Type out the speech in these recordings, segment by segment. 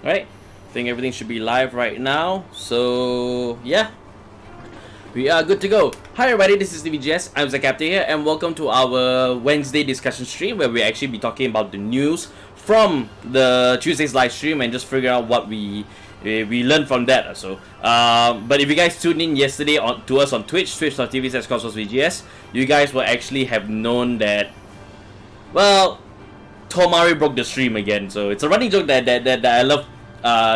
Alright, I think everything should be live right now. So, yeah, we are good to go. Hi everybody, this is CVGS. I'm the Captain here, and welcome to our Wednesday discussion stream where we actually be talking about the news from the Tuesday's live stream and just figure out what we learned from that. So, but if you guys tuned in yesterday to us on twitch.tv/CosmosVGS, you guys will actually have known that, well, Tomari broke the stream again. So it's a running joke that I love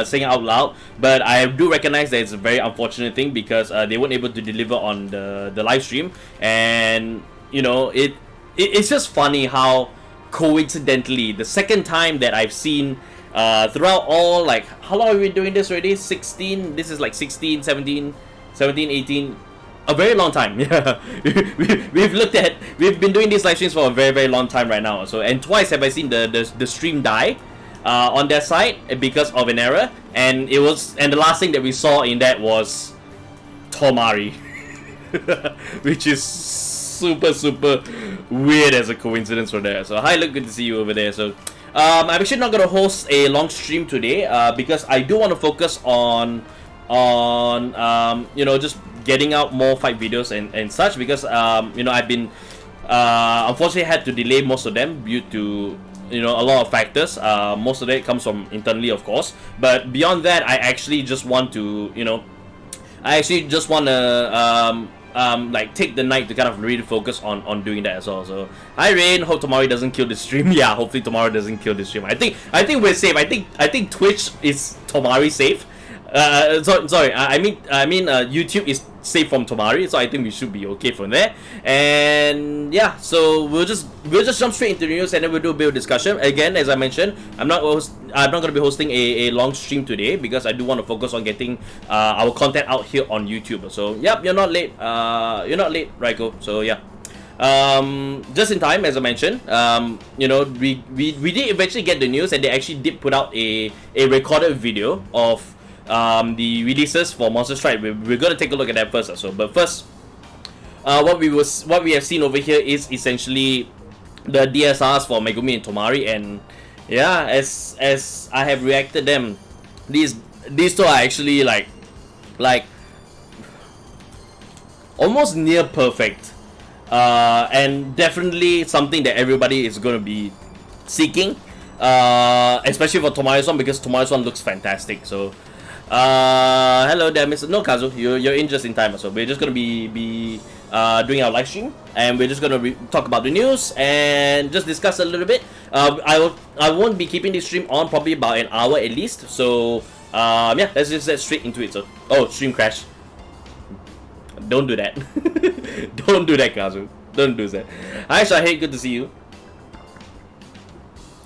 saying out loud, but I do recognize that it's a very unfortunate thing because they weren't able to deliver on the live stream, and you know it's just funny how coincidentally the second time that I've seen throughout all, like, how long have we been doing this already? 16, this is like 16, 17, 18, a very long time. Yeah, we've been doing these live streams for a very long time right now. So, and twice have I seen the stream die on their side because of an error, and the last thing that we saw in that was Tomari, which is super weird as a coincidence for there. So hi, look, good to see you over there. So I'm actually not gonna host a long stream today because I do want to focus on you know, just getting out more fight videos and such, because you know, I've been unfortunately had to delay most of them due to, you know, a lot of factors. Most of it comes from internally, of course, but beyond that, I actually just want to, you know, like take the night to kind of really focus on doing that as well. So hi Rain, hope Tomorrow doesn't kill the stream. Yeah, hopefully Tomorrow doesn't kill the stream. I think we're safe. I think Twitch is Tomari safe. Sorry, I mean YouTube is safe from Tomari, so I think we should be okay from there. And yeah, so we'll just jump straight into the news, and then we'll do a bit of discussion. Again, as I mentioned, I'm not going to be hosting a long stream today because I do want to focus on getting our content out here on YouTube. So yep, you're not late. Raiko. So yeah. Just in time, as I mentioned, you know, we did eventually get the news, and they actually did put out a recorded video of the releases for Monster Strike. We're gonna take a look at that first. So, but first, what we have seen over here is essentially the DSRs for Megumi and Tomari, and yeah, as I have reacted them, these two are actually like almost near perfect, and definitely something that everybody is gonna be seeking, especially for Tomari's one, because Tomari's one looks fantastic. So hello there, Mr. No, Kazu, you're in just in time. So we're just gonna be during our live stream, and we're just gonna talk about the news and just discuss a little bit. I won't be keeping this stream on probably about an hour at least. So yeah, let's just get straight into it. So stream crash. Don't do that. Don't do that, Kazu. Don't do that. Hi Shahid, good to see you.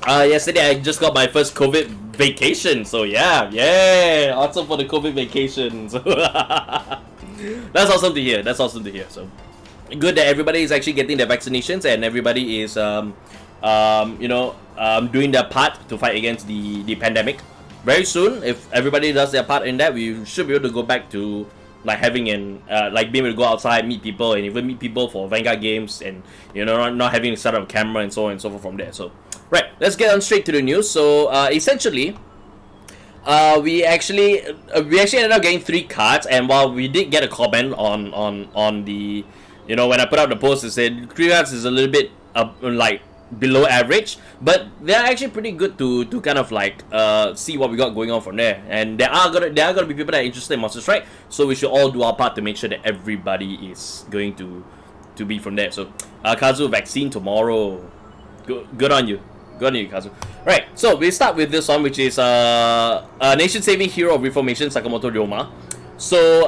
Yesterday I just got my first COVID vacation, so yeah, awesome for the COVID vacation. So that's awesome to hear. That's awesome to hear. So good that everybody is actually getting their vaccinations and everybody is doing their part to fight against the pandemic. Very soon, if everybody does their part in that, we should be able to go back to like having like being able to go outside, meet people, and even meet people for Vanguard games, and not having to set up a camera and so on and so forth from there. So right, let's get on straight to the news. So essentially, we actually ended up getting 3 cards, and while we did get a comment on the when I put out the post, it said 3 cards is a little bit like below average, but they're actually pretty good to kind of like see what we got going on from there. And there are gonna be people that are interested in Monster Strike, so we should all do our part to make sure that everybody is going to be from there. So Kazu, vaccine tomorrow. Good on you. Good on you, Kazu. Right, so we start with this one, which is nation-saving hero of Reformation, Sakamoto Ryoma. So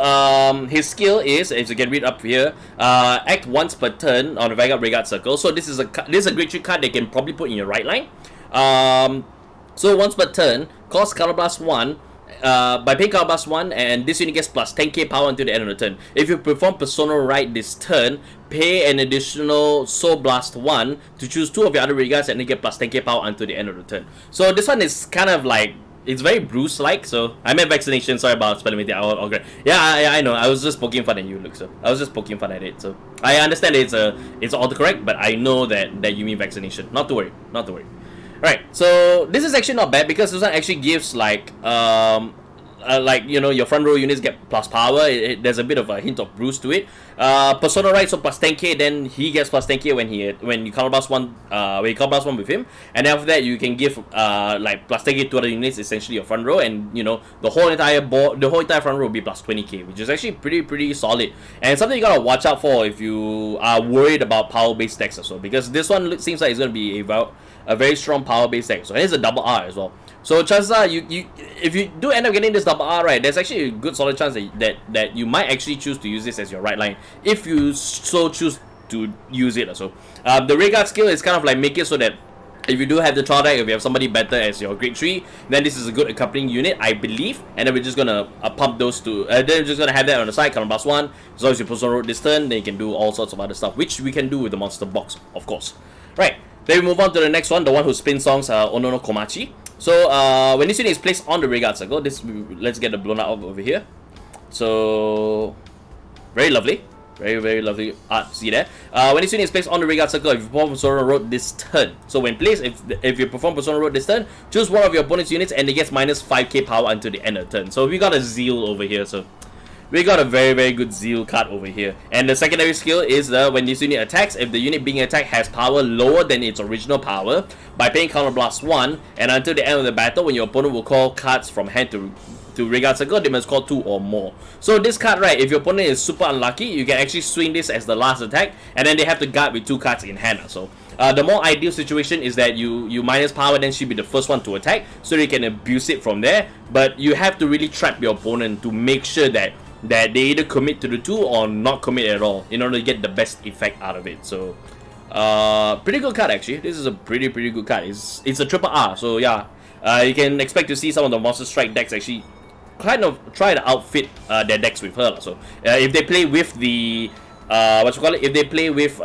his skill is, as you can read up here, act once per turn on the Vanguard Regard Circle. So this is a grade 3 card they can probably put in your right line. So once per turn, cost Color Blast 1. By paying Color Blast 1, and this unit gets plus 10k power until the end of the turn. If you perform Persona Right this turn, pay an additional Soul Blast 1 to choose 2 of your other regards and they get plus 10k power until the end of the turn. So this one is kind of like, it's very Bruce-like. So I meant vaccination. Sorry about spelling it. Okay. Yeah, I know. I was just poking fun at you, Luke. So I was just poking fun at it. So I understand it's autocorrect, but I know that you mean vaccination. Not to worry. Not to worry. Right. So this is actually not bad because this one actually gives like your front row units get plus power. There's a bit of a hint of Bruce to it. Persona Right, so plus 10k, then he gets plus 10k when you Color Blast 1 with him, and after that you can give like plus 10k to other units, essentially your front row, and the whole entire front row will be plus 20k, which is actually pretty solid, and something you gotta watch out for if you are worried about power based decks as well, because this one seems like it's gonna be a very strong power based deck. So it's a double R as well. So chances are if you do end up getting this double R, right, there's actually a good solid chance that you might actually choose to use this as your right line if you so choose to use it. So the Regard skill is kind of like make it so that if you do have the trial deck, if you have somebody better as your grade 3, then this is a good accompanying unit, I believe. And then we're just gonna pump those two. Then we're just gonna have that on the side, Color Blast 1. As long as you Persona Road this turn, then you can do all sorts of other stuff, which we can do with the monster box, of course. Right. Then we move on to the next one, the one who spins songs, Ono no Komachi. So when this unit is placed on the Regard Circle, let's get the blown out over here. So very lovely. Very lovely art to see there. When this unit is placed on the Regard Circle, if you perform Persona Road this turn. So when placed, if you perform Persona Road this turn, choose one of your opponent's units and it gets minus 5k power until the end of the turn. So we got a Zeal over here. So we got a very good Zeal card over here. And the secondary skill is when this unit attacks, if the unit being attacked has power lower than its original power, by paying Counter Blast 1, and until the end of the battle, when your opponent will call cards from hand to Regard Circle, they must call 2 or more. So this card, right, if your opponent is super unlucky, you can actually swing this as the last attack, and then they have to guard with 2 cards in hand. So the more ideal situation is that you minus power, then she'll be the first one to attack, so you can abuse it from there. But you have to really trap your opponent to make sure that they either commit to the 2 or not commit at all in order to get the best effect out of it. So pretty good card actually. This is a pretty good card. It's a triple R, so yeah, you can expect to see some of the Monster Strike decks actually kind of try to outfit their decks with her. So if they play with the if they play with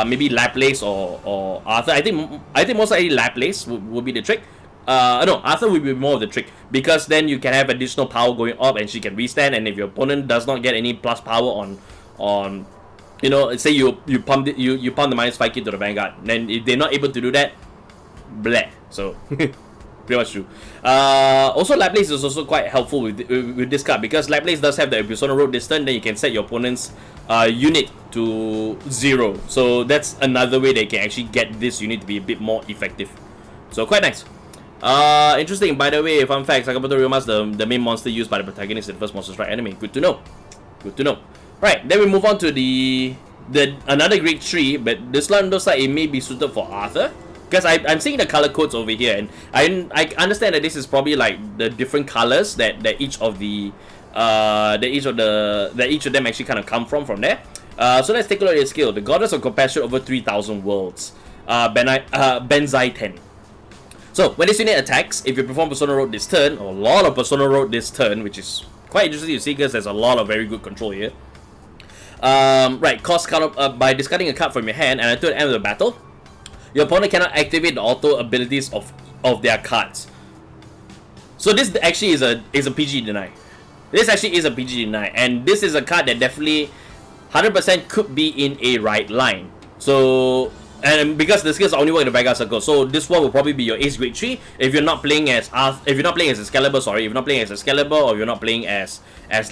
maybe Laplace or Arthur, I think most likely Laplace would be the trick. No, Arthur will be more of the trick, because then you can have additional power going up and she can restand, and if your opponent does not get any plus power on say you pump the minus 5k to the Vanguard, then if they're not able to do that, bleh. So pretty much true. Also Laplace is also quite helpful with this card, because Laplace does have the Persona Road this turn, then you can set your opponent's unit to 0. So that's another way they can actually get this unit to be a bit more effective. So quite nice. Interesting, by the way, fun fact, Sakamoto Ryoma is the main monster used by the protagonist in the first Monster Strike anime. Good to know. Right, then we move on to the another grade 3, but this one looks like it may be suited for Arthur. Because I'm seeing the color codes over here, and I understand that this is probably like the different colors that each of the each of them actually kind of come from there. So let's take a look at your skill. The Goddess of Compassion over 3,000 worlds. Benzai 10. So when this unit attacks, if you perform Persona Road this turn, or a lot of Persona Road this turn, which is quite interesting to see because there's a lot of very good control here. Right, cost card by discarding a card from your hand, and until the end of the battle, your opponent cannot activate the auto abilities of their cards. So this actually is a PG deny. This actually is a PG deny, and this is a card that definitely 100% could be in a right line. So, and because the skills only work in the Vanguard circle, so this one will probably be your Ace Grade 3 if you're not playing as Excalibur, or if you're not playing as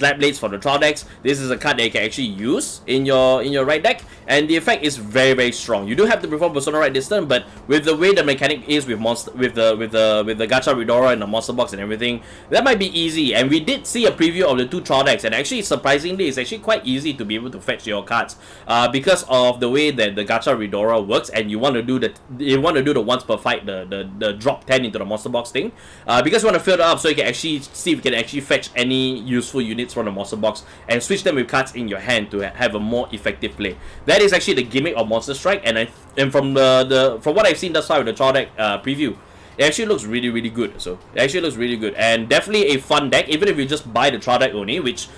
Light Blades for the trial decks. This is a card that you can actually use in your right deck, and the effect is very, very strong. You do have to perform Persona right this turn, but with the way the mechanic is with the Gacha Ridora and the monster box and everything, that might be easy. And we did see a preview of the 2 trial decks, and actually surprisingly it's actually quite easy to be able to fetch your cards because of the way that the Gacha Ridora works, and you want to do the once per fight, the drop 10 into the monster box thing, because you want to fill it up so you can actually see if you can actually fetch any useful units from the monster box and switch them with cards in your hand to have a more effective play. That is actually the gimmick of Monster Strike, and from what I've seen thus far with the trial deck preview, it actually looks really, really good. So it actually looks really good, and definitely a fun deck, even if you just buy the trial deck only, which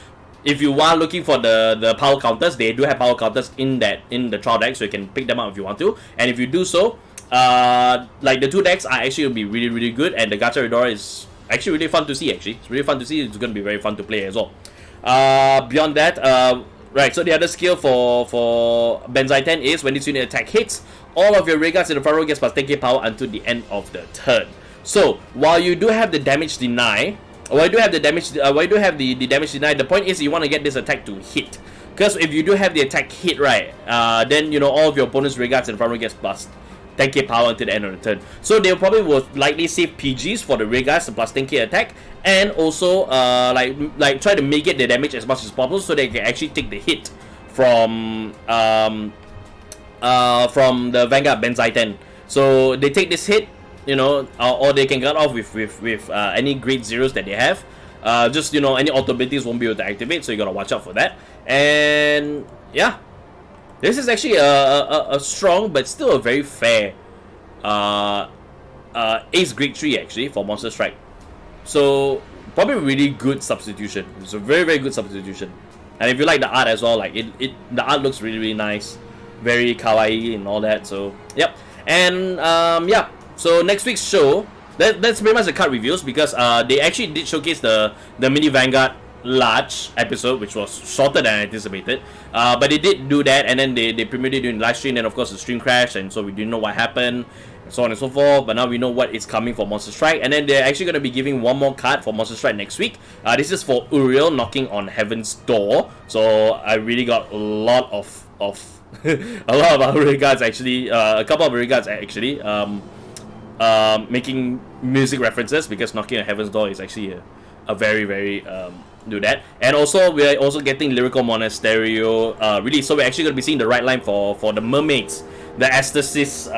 if you are looking for the power counters, they do have power counters in the trial deck, so you can pick them up if you want to. And if you do so, like the 2 decks are actually going to be really, really good, and the Gacha Ridora is actually really fun to see. It's really fun to see. It's going to be very fun to play as well. Beyond that, right, so the other skill for Benzai 10 is when this unit attack hits, all of your regards in the front row gets plus 10k power until the end of the turn. So while you do have the damage deny, the damage deny, the point is you want to get this attack to hit. Because if you do have the attack hit, right, then you know all of your opponent's regards in the front row gets plus 10k power until the end of the turn. So they probably will likely save PGs for the regards, the plus 10k attack, and also like try to mitigate the damage as much as possible so they can actually take the hit from the Vanguard Benzai 10. So they take this hit, you know, or they can get off with any grade 0s that they have. Just, you know, any auto abilities won't be able to activate, so you gotta watch out for that. And yeah, this is actually a strong but still a very fair Ace Grade 3 actually for Monster Strike. So probably a really good substitution. It's a very, very good substitution. And if you like the art as well, like the art looks really, really nice, very kawaii and all that. So yep. And yeah, so next week's show, that's pretty much the card reviews, because they actually did showcase the mini Vanguard large episode, which was shorter than anticipated, but they did do that, and then they premiered it during live stream, and of course the stream crashed, and so we didn't know what happened, and so on and so forth. But now we know what is coming for Monster Strike, and then they're actually going to be giving one more card for Monster Strike next week. This is for Uriel knocking on Heaven's Door. So I really got a lot of a lot of our regards actually, a couple of regards actually, making music references, because knocking on Heaven's Door is actually a very, very do that. And also we're also getting Lyrical Monasterio release, so we're actually going to be seeing the right line for the mermaids, the Estasis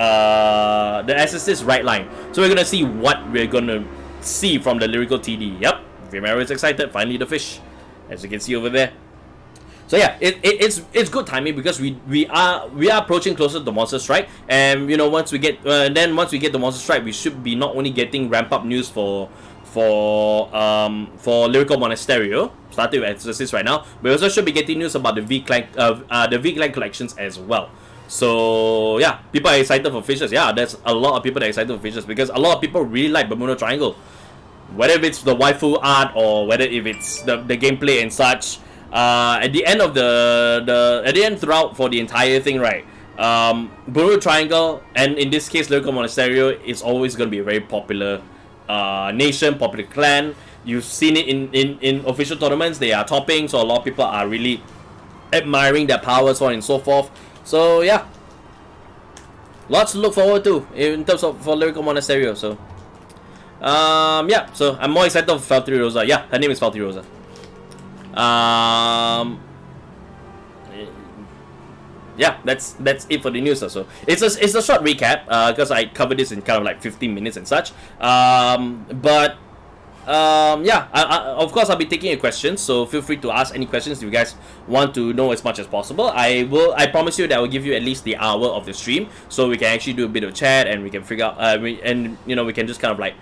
right line. So we're going to see what we're going to see from the Lyrical TD. Yep, Vimero is excited, finally the fish, as you can see over there. So yeah, it's good timing, because we are approaching closer to Monster Strike, and you know, once we get the Monster Strike, we should be not only getting ramp up news for Lyrical Monasterio, starting with Exorcist right now, we also should be getting news about the V-Clan collections as well. So yeah, people are excited for Fishes. Yeah, there's a lot of people that are excited for Fishes, because a lot of people really like Bermuda Triangle, whether if it's the waifu art or whether if it's the gameplay and such. At the end of throughout for the entire thing, right, Bermuda Triangle, and in this case Lyrical Monasterio, is always going to be a very popular nation, popular clan. You've seen it in official tournaments. They are topping, so a lot of people are really admiring their powers, so on and so forth. So yeah, lots to look forward to in terms of for Lyrical Monasterio. So yeah, so I'm more excited for Valtteri Rosa. Yeah, her name is Valtteri Rosa. yeah, that's it for the news. So it's a short recap because I covered this in kind of like 15 minutes and such. Yeah, of course I'll be taking your questions, so feel free to ask any questions if you guys want to know as much as possible. I promise you that I will give you at least the hour of the stream, so we can actually do a bit of chat and we can figure out we can just kind of like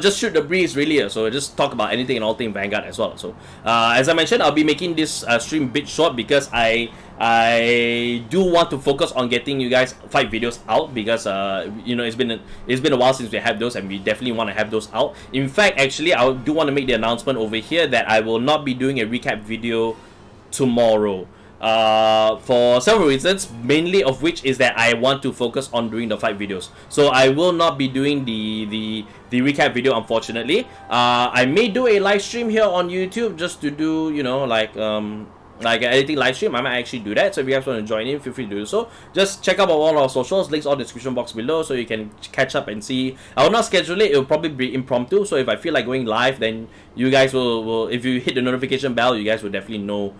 just shoot the breeze really. So just talk about anything and all thing Vanguard as well. So as I mentioned, I'll be making this stream a bit short because I do want to focus on getting you guys fight videos out because it's been a while since we had those, and we definitely want to have those out. In fact, actually, I do want to make the announcement over here that I will not be doing a recap video tomorrow. For several reasons, mainly of which is that I want to focus on doing the fight videos. So I will not be doing the recap video, unfortunately. I may do a live stream here on YouTube just to do, like an editing live stream. I might actually do that. So if you guys want to join in, feel free to do so. Just check out all our socials, links on the description box below, so you can catch up and see. I will not schedule it. It will probably be impromptu. So if I feel like going live, then you guys will if you hit the notification bell, you guys will definitely know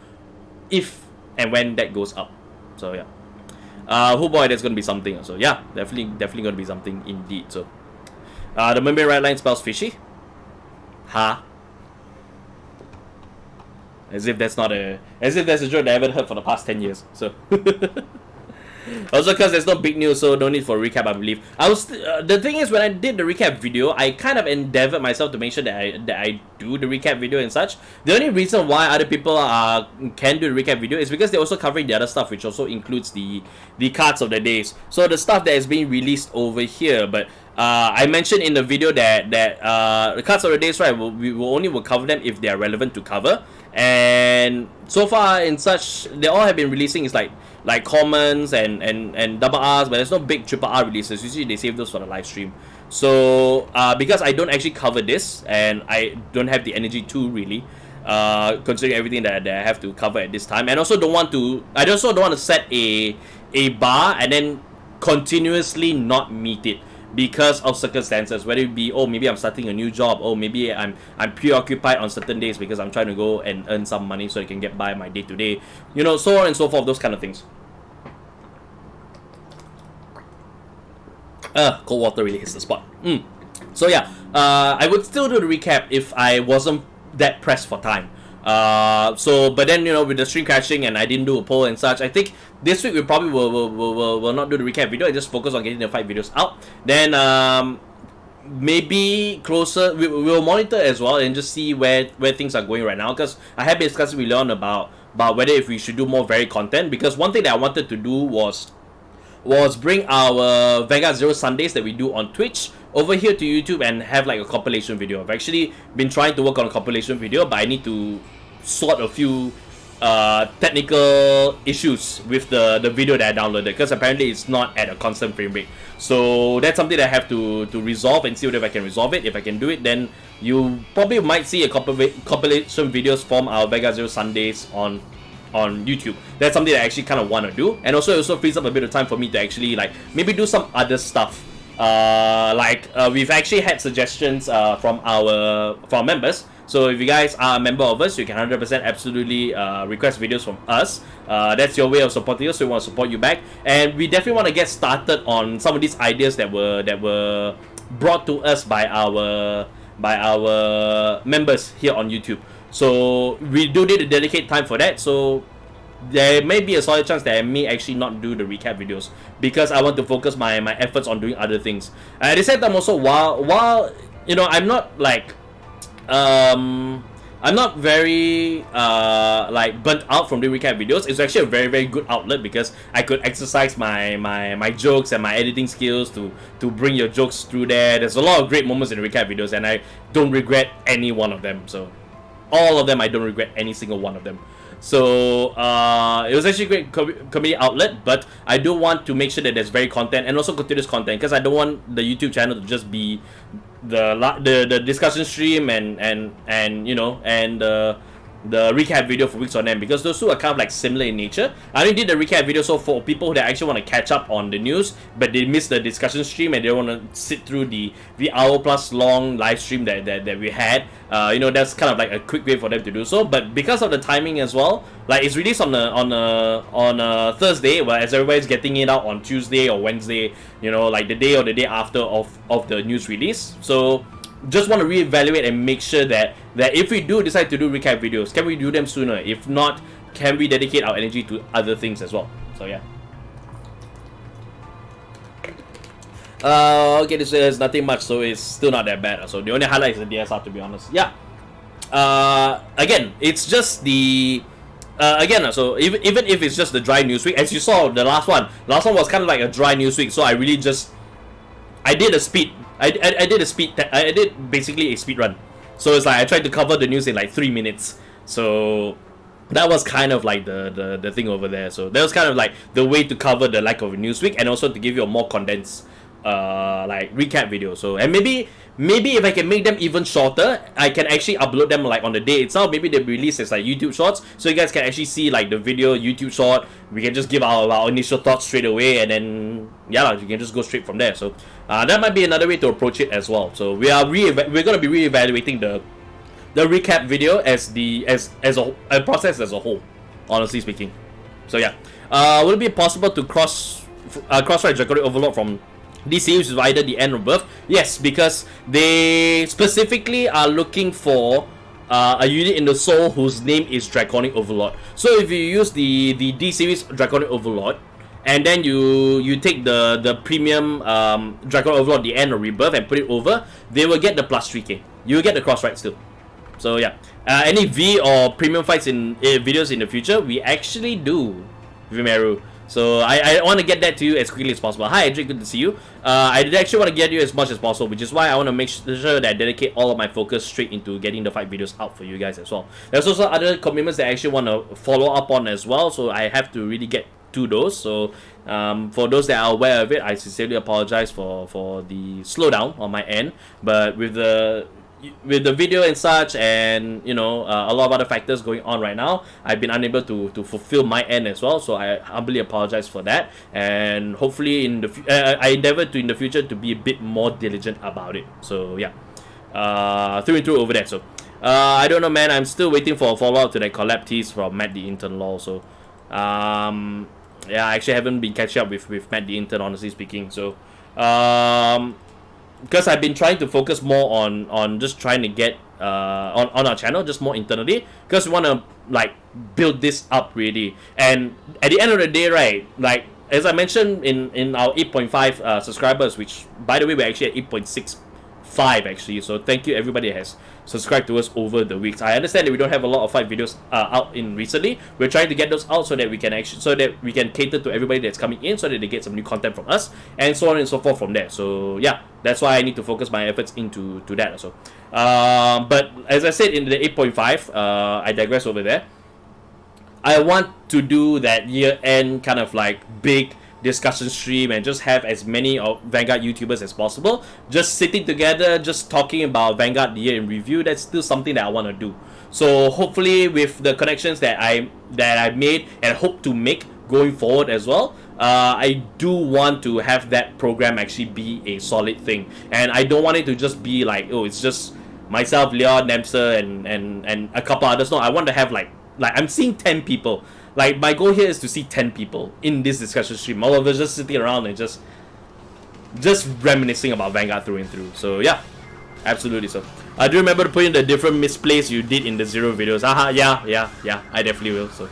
if and when that goes up. So yeah, oh boy, that's gonna be something. So yeah, definitely gonna be something indeed. So the membrane right line spells fishy. Ha. As if that's a joke that I haven't heard for the past 10 years. So also because there's no big news, so no need for a recap, I believe. The thing is, when I did the recap video, I kind of endeavored myself to make sure that I do the recap video and such. The only reason why other people can do the recap video is because they're also covering the other stuff, which also includes the cards of the days. So the stuff that is being released over here, but I mentioned in the video that the cards of the days, right, we will cover them if they are relevant to cover. And so far in such, they all have been releasing is like commons and double R's, but there's no big triple R releases. Usually they save those for the live stream. So because I don't actually cover this, and I don't have the energy to really, considering everything that I have to cover at this time, and also don't want to set a bar and then continuously not meet it because of circumstances, whether it be, oh, maybe I'm starting a new job, oh, maybe I'm preoccupied on certain days because I'm trying to go and earn some money so I can get by my day-to-day, so on and so forth, those kind of things. Cold water really hits the spot. So yeah, I would still do the recap if I wasn't that pressed for time. But then with the stream crashing and I didn't do a poll and such, I think this week we probably will not do the recap video. I just focus on getting the fight videos out. Then maybe closer we'll monitor as well and just see where things are going right now, because I have been discussing with Leon about whether if we should do more varied content, because one thing that I wanted to do was bring our Vanguard Zero Sundays that we do on Twitch over here to YouTube and have like a compilation video. I've actually been trying to work on a compilation video, but I need to sort a few technical issues with the video that I downloaded, because apparently it's not at a constant frame rate. So that's something that I have to resolve and see if I can resolve it. If I can do it, then you probably might see a compilation videos from our Vanguard Zero Sundays on YouTube. That's something that I actually kind of want to do, and also it also frees up a bit of time for me to actually like maybe do some other stuff. We've actually had suggestions from our members. So if you guys are a member of us, you can 100% absolutely request videos from us. That's your way of supporting us, so we want to support you back. And we definitely want to get started on some of these ideas that were brought to us by our members here on YouTube. So we do need to dedicate time for that. So there may be a solid chance that I may actually not do the recap videos because I want to focus my efforts on doing other things. At the same time, also while I'm not like I'm not very burnt out from doing recap videos. It's actually a very, very good outlet because I could exercise my jokes and my editing skills to bring your jokes through there. There's a lot of great moments in the recap videos, and I don't regret any one of them. So all of them, I don't regret any single one of them. So it was actually a great community outlet, but I do want to make sure that there's very content and also continuous content, because I don't want the YouTube channel to just be the discussion stream and the recap video for Weeks on End, because those two are kind of like similar in nature. I only did the recap video so for people that actually want to catch up on the news, but they missed the discussion stream and they want to sit through the hour plus long live stream that we had. You know, that's kind of like a quick way for them to do so. But because of the timing as well, like it's released on a Thursday, whereas everybody's getting it out on Tuesday or Wednesday. You know, like the day or the day after of the news release. So just want to reevaluate and make sure that if we do decide to do recap videos, can we do them sooner? If not, can we dedicate our energy to other things as well? So yeah. Okay, this is nothing much, so it's still not that bad. So the only highlight is the DSR, to be honest. Yeah. Again, it's just the again. So even if it's just the dry news week, as you saw the last one was kind of like a dry news week. So I really just I did basically a speed run. So it's like I tried to cover the news in like 3 minutes. So that was kind of like the thing over there. So that was kind of like the way to cover the lack of a news week, and also to give you a more condensed like recap video. So, and maybe if I can make them even shorter, I can actually upload them like on the day itself. Maybe they'll be released as like YouTube shorts, so you guys can actually see like the video YouTube short. We can just give our initial thoughts straight away, and then yeah, you can just go straight from there. So that might be another way to approach it as well. So we're gonna be reevaluating the recap video as a process as a whole, honestly speaking. So yeah, would it be possible to cross-write Draconic Overlord from this series with either the end or birth? Yes, because they specifically are looking for a unit in the soul whose name is Draconic Overlord. So if you use the D series Draconic Overlord, and then you take the premium Draconic Overlord, the end or rebirth, and put it over, they will get the plus 3k. You will get the cross-write still. So yeah, any V or premium fights in videos in the future, we actually do, Vimeru. So I want to get that to you as quickly as possible. Hi Adric, good to see you. I actually want to get you as much as possible, which is why I want to make sure that I dedicate all of my focus straight into getting the fight videos out for you guys as well. There's also other commitments that I actually want to follow up on as well, so I have to really get to those. So for those that are aware of it, I sincerely apologize for the slowdown on my end. But with the video and such, and you know, a lot of other factors going on right now, I've been unable to fulfill my end as well. So I humbly apologize for that, and hopefully in the I endeavor to in the future to be a bit more diligent about it. So yeah, through and through over there. So I don't know, man. I'm still waiting for a follow-up to that collab tease from Matt the Intern lol. So yeah, I actually haven't been catching up with Matt the Intern, honestly speaking. So because I've been trying to focus more on just trying to get on our channel, just more internally, because we want to like build this up really. And at the end of the day, right, like as I mentioned in our 8.5 subscribers, which by the way we're actually at 8.65 actually, so thank you everybody that has subscribed to us over the weeks. I understand that we don't have a lot of fight videos out in recently. We're trying to get those out so that we can cater to everybody that's coming in, so that they get some new content from us, and so on and so forth from there. So yeah, that's why I need to focus my efforts into that also. But as I said in the 8.5, I digress over there. I want to do that year-end kind of like big discussion stream and just have as many of Vanguard YouTubers as possible just sitting together, just talking about Vanguard the year in review. That's still something that I want to do. So hopefully with the connections that I made and hope to make going forward as well, I do want to have that program actually be a solid thing. And I don't want it to just be like, oh, it's just myself, Leon, Nemser, and a couple others. No, I want to have like I'm seeing 10 people. Like, my goal here is to see 10 people in this discussion stream. All of us just sitting around and just reminiscing about Vanguard through and through. So, yeah. Absolutely so. I do remember to put in the different misplays you did in the Zero videos. Yeah. I definitely will. So,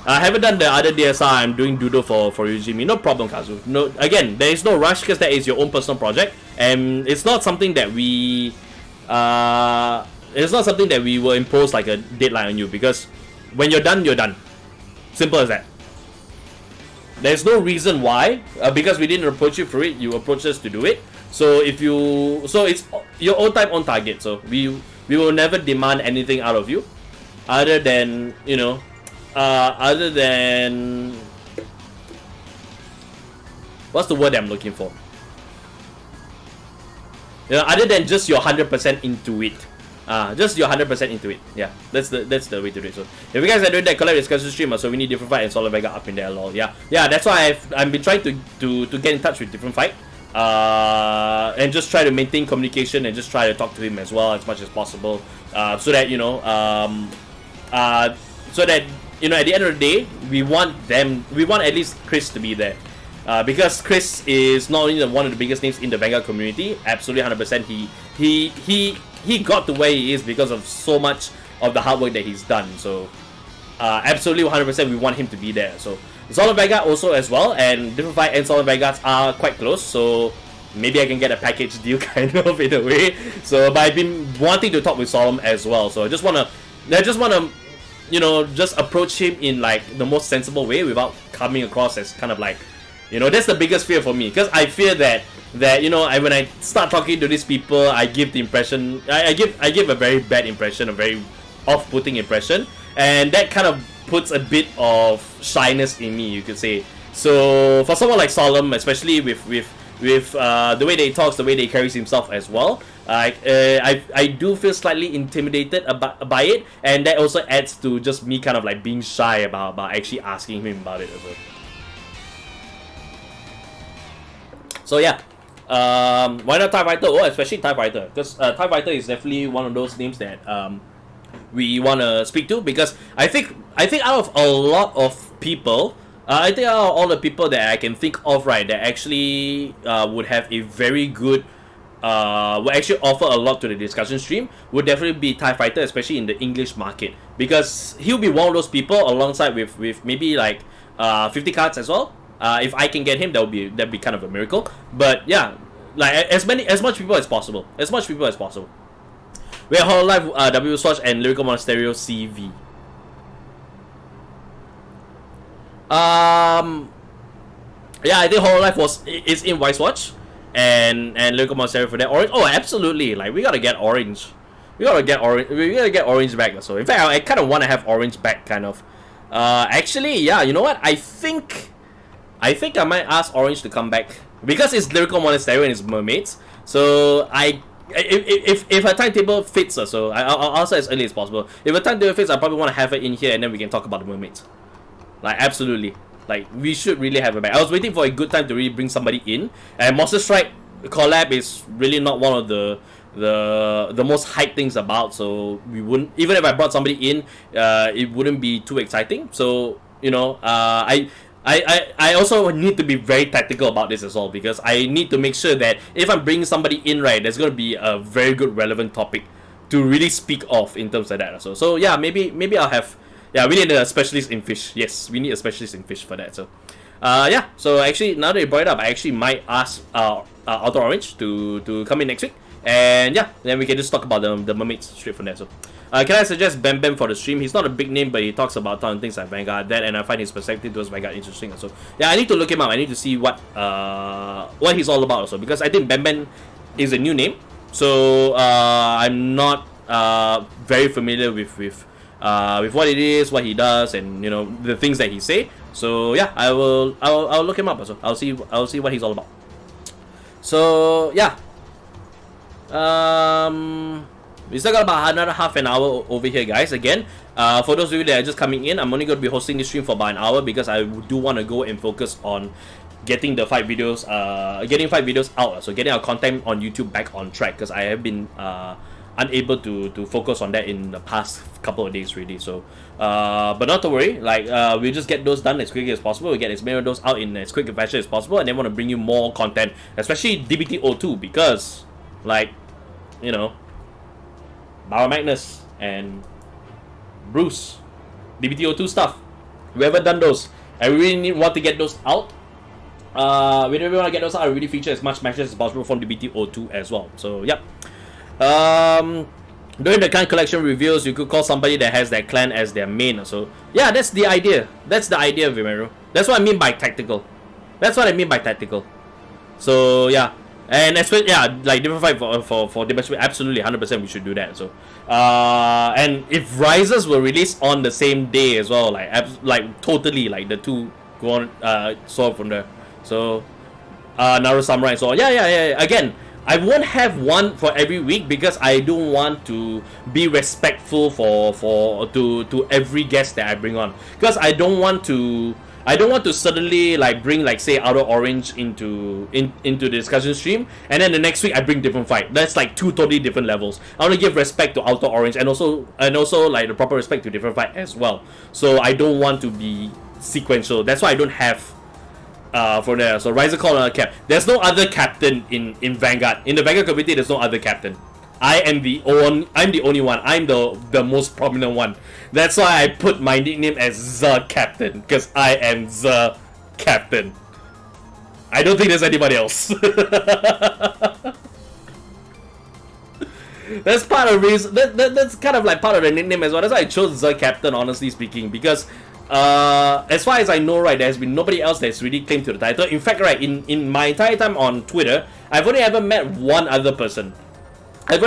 I haven't done the other DSR. I'm doing Doodle for Yujimi. No problem, Kazu. No, again, there is no rush because that is your own personal project. And it's not something that we... it's not something that we will impose like a deadline on you, because when you're done, you're done. Simple as that. There's no reason why, because we didn't approach you for it, you approached us to do it. So it's your own time, on target. So we will never demand anything out of you, other than, you know, other than, what's the word I'm looking for? You know, other than just your 100% into it. Just you're 100% into it. Yeah, that's the way to do it. So if you guys are doing that collab discussion stream, so we need Different Fight and Solid Vanguard up in there, lol. Yeah, that's why I've been trying to get in touch with Different Fight, and just try to maintain communication and just try to talk to him as well as much as possible, so that so that at the end of the day, we want at least Chris to be there. Because Chris is not only one of the biggest names in the Vanguard community, absolutely 100%. He got to where he is because of so much of the hard work that he's done. So absolutely 100%, we want him to be there. So Solid Vanguard also as well, and Different Fight and Solid Vanguard are quite close. So maybe I can get a package deal kind of in a way. So but I've been wanting to talk with Solemn as well. So I just wanna just approach him in like the most sensible way without coming across as kind of like, that's the biggest fear for me, because I fear that when I start talking to these people, I give the impression, I give a very bad impression, a very off-putting impression, and that kind of puts a bit of shyness in me, you could say. So for someone like Solemn, especially with the way that he talks, the way that he carries himself as well, I do feel slightly intimidated by it, and that also adds to just me kind of like being shy about actually asking him about it as well. So yeah, why not TIE Fighter? Oh, especially TIE Fighter, because TIE Fighter is definitely one of those names that we want to speak to, because I think out of a lot of people, I think out of all the people that I can think of, right, that actually would have a very good, would actually offer a lot to the discussion stream, would definitely be TIE Fighter, especially in the English market, because he'll be one of those people alongside with maybe like 50 cards as well. If I can get him, that'd be kind of a miracle. But yeah, like as much people as possible. We have Hololive, W Swatch, and Lyrical Monasterio CV. Yeah, I think Hololive is in White Swatch, and Lyrical Monasterio for that. Orange. Oh, absolutely. Like we gotta get orange. We gotta get orange back. So in fact, I kind of want to have orange back, kind of. Actually, yeah. You know what? I think I might ask Orange to come back, because it's Lyrical Monastery and it's mermaids. So if her timetable fits, so I'll say as early as possible. If her timetable fits, I probably want to have her in here, and then we can talk about the mermaids. Like absolutely, like we should really have her back. I was waiting for a good time to really bring somebody in, and Monster Strike collab is really not one of the most hyped things about. So we wouldn't, even if I brought somebody in, it wouldn't be too exciting. So I also need to be very tactical about this as well, because I need to make sure that if I'm bringing somebody in, right, there's going to be a very good relevant topic to really speak of in terms of that. So yeah, maybe I'll have, yeah, we need a specialist in fish. Yes, we need a specialist in fish for that. So yeah, so actually now that you brought it up, I actually might ask Auto Orange to come in next week, and yeah, then we can just talk about the mermaids straight from there. So can I suggest Bam Bam for the stream? He's not a big name, but he talks about a ton of things like Vanguard, and I find his perspective towards Vanguard interesting. So yeah, I need to look him up. I need to see what he's all about also, because I think Bam Bam is a new name. So I'm not very familiar with what it is, what he does, and the things that he say. So yeah, I'll look him up also. I'll see what he's all about. So yeah. We still got about another half an hour over here, guys. Again, for those of you that are just coming in, I'm only going to be hosting this stream for about an hour, because I do want to go and focus on getting the fight videos, out. So getting our content on YouTube back on track, because I have been unable to focus on that in the past couple of days really. So but not to worry, like we'll just get those done as quickly as possible. We'll get as many of those out in as quick a fashion as possible, and then want to bring you more content, especially DBT02, because like Bauer Magnus and Bruce, DBT02 stuff, we haven't done those, and we really want to get those out. We really want to get those out and really feature as much matches as possible from DBT02 as well. So yep. During the clan collection reveals, you could call somebody that has that clan as their main. So yeah, that's the idea. That's the idea, Vimeru. That's what I mean by tactical. So yeah. And especially, yeah, like Different Fight for Demonstration, absolutely 100% we should do that. So and if Rises were released on the same day as well, like totally, like the two go on solve from there. So Naruto Samurai. So yeah. Again, I won't have one for every week because I don't want to be respectful to every guest that I bring on, because I don't want to suddenly like bring like say Outer Orange into the discussion stream, and then the next week I bring different fight. That's like two totally different levels. I want to give respect to Outer Orange and also like the proper respect to different fight as well. So I don't want to be sequential. That's why I don't have for there. So Riser called another cap. There's no other captain in Vanguard. In the Vanguard community, there's no other captain. I'm the only one. I'm the most prominent one. That's why I put my nickname as the captain, because I am the captain. I don't think there's anybody else. That's part of the reason. That's kind of like part of the nickname as well. That's why I chose the captain, honestly speaking, because as far as I know, right, there's been nobody else that's really claimed to the title. In fact, right, in my entire time on Twitter, I've only ever met one other person. And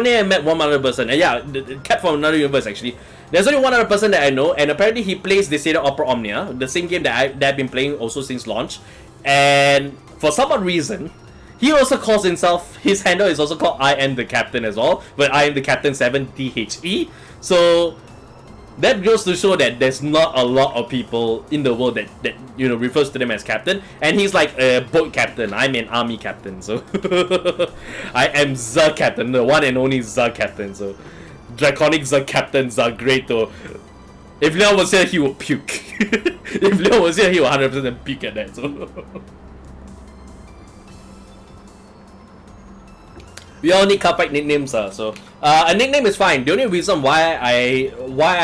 yeah, the Cap from another universe actually. There's only one other person that I know, and apparently he plays Descended Opera Omnia, the same game that I've been playing also since launch. And for some odd reason, he also calls himself, his handle is also called I Am the Captain as well, but I Am the Captain 7 THE. So that goes to show that there's not a lot of people in the world that you know refers to them as captain, and he's like a boat captain. I'm an army captain, so I am the captain, the one and only the captain. So Draconic the captains are great though. If Leon was here, he would puke. If Leon was here, he would 100% puke at that. So we all need Cardfight nicknames, so a nickname is fine. The only reason why I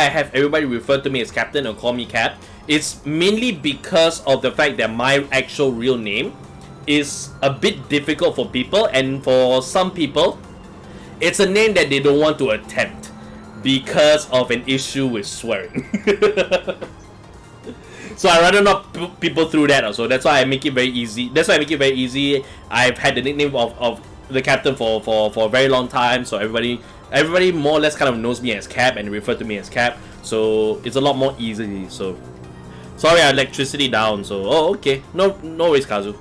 have everybody refer to me as Captain or call me Cap is mainly because of the fact that my actual real name is a bit difficult for people, and for some people, it's a name that they don't want to attempt because of an issue with swearing. So I rather not put people through that also. That's why I make it very easy. I've had the nickname of the captain for a very long time, so everybody more or less kind of knows me as Cap and refer to me as Cap, so it's a lot more easy. So sorry, our electricity down, so okay, no worries, Kazu,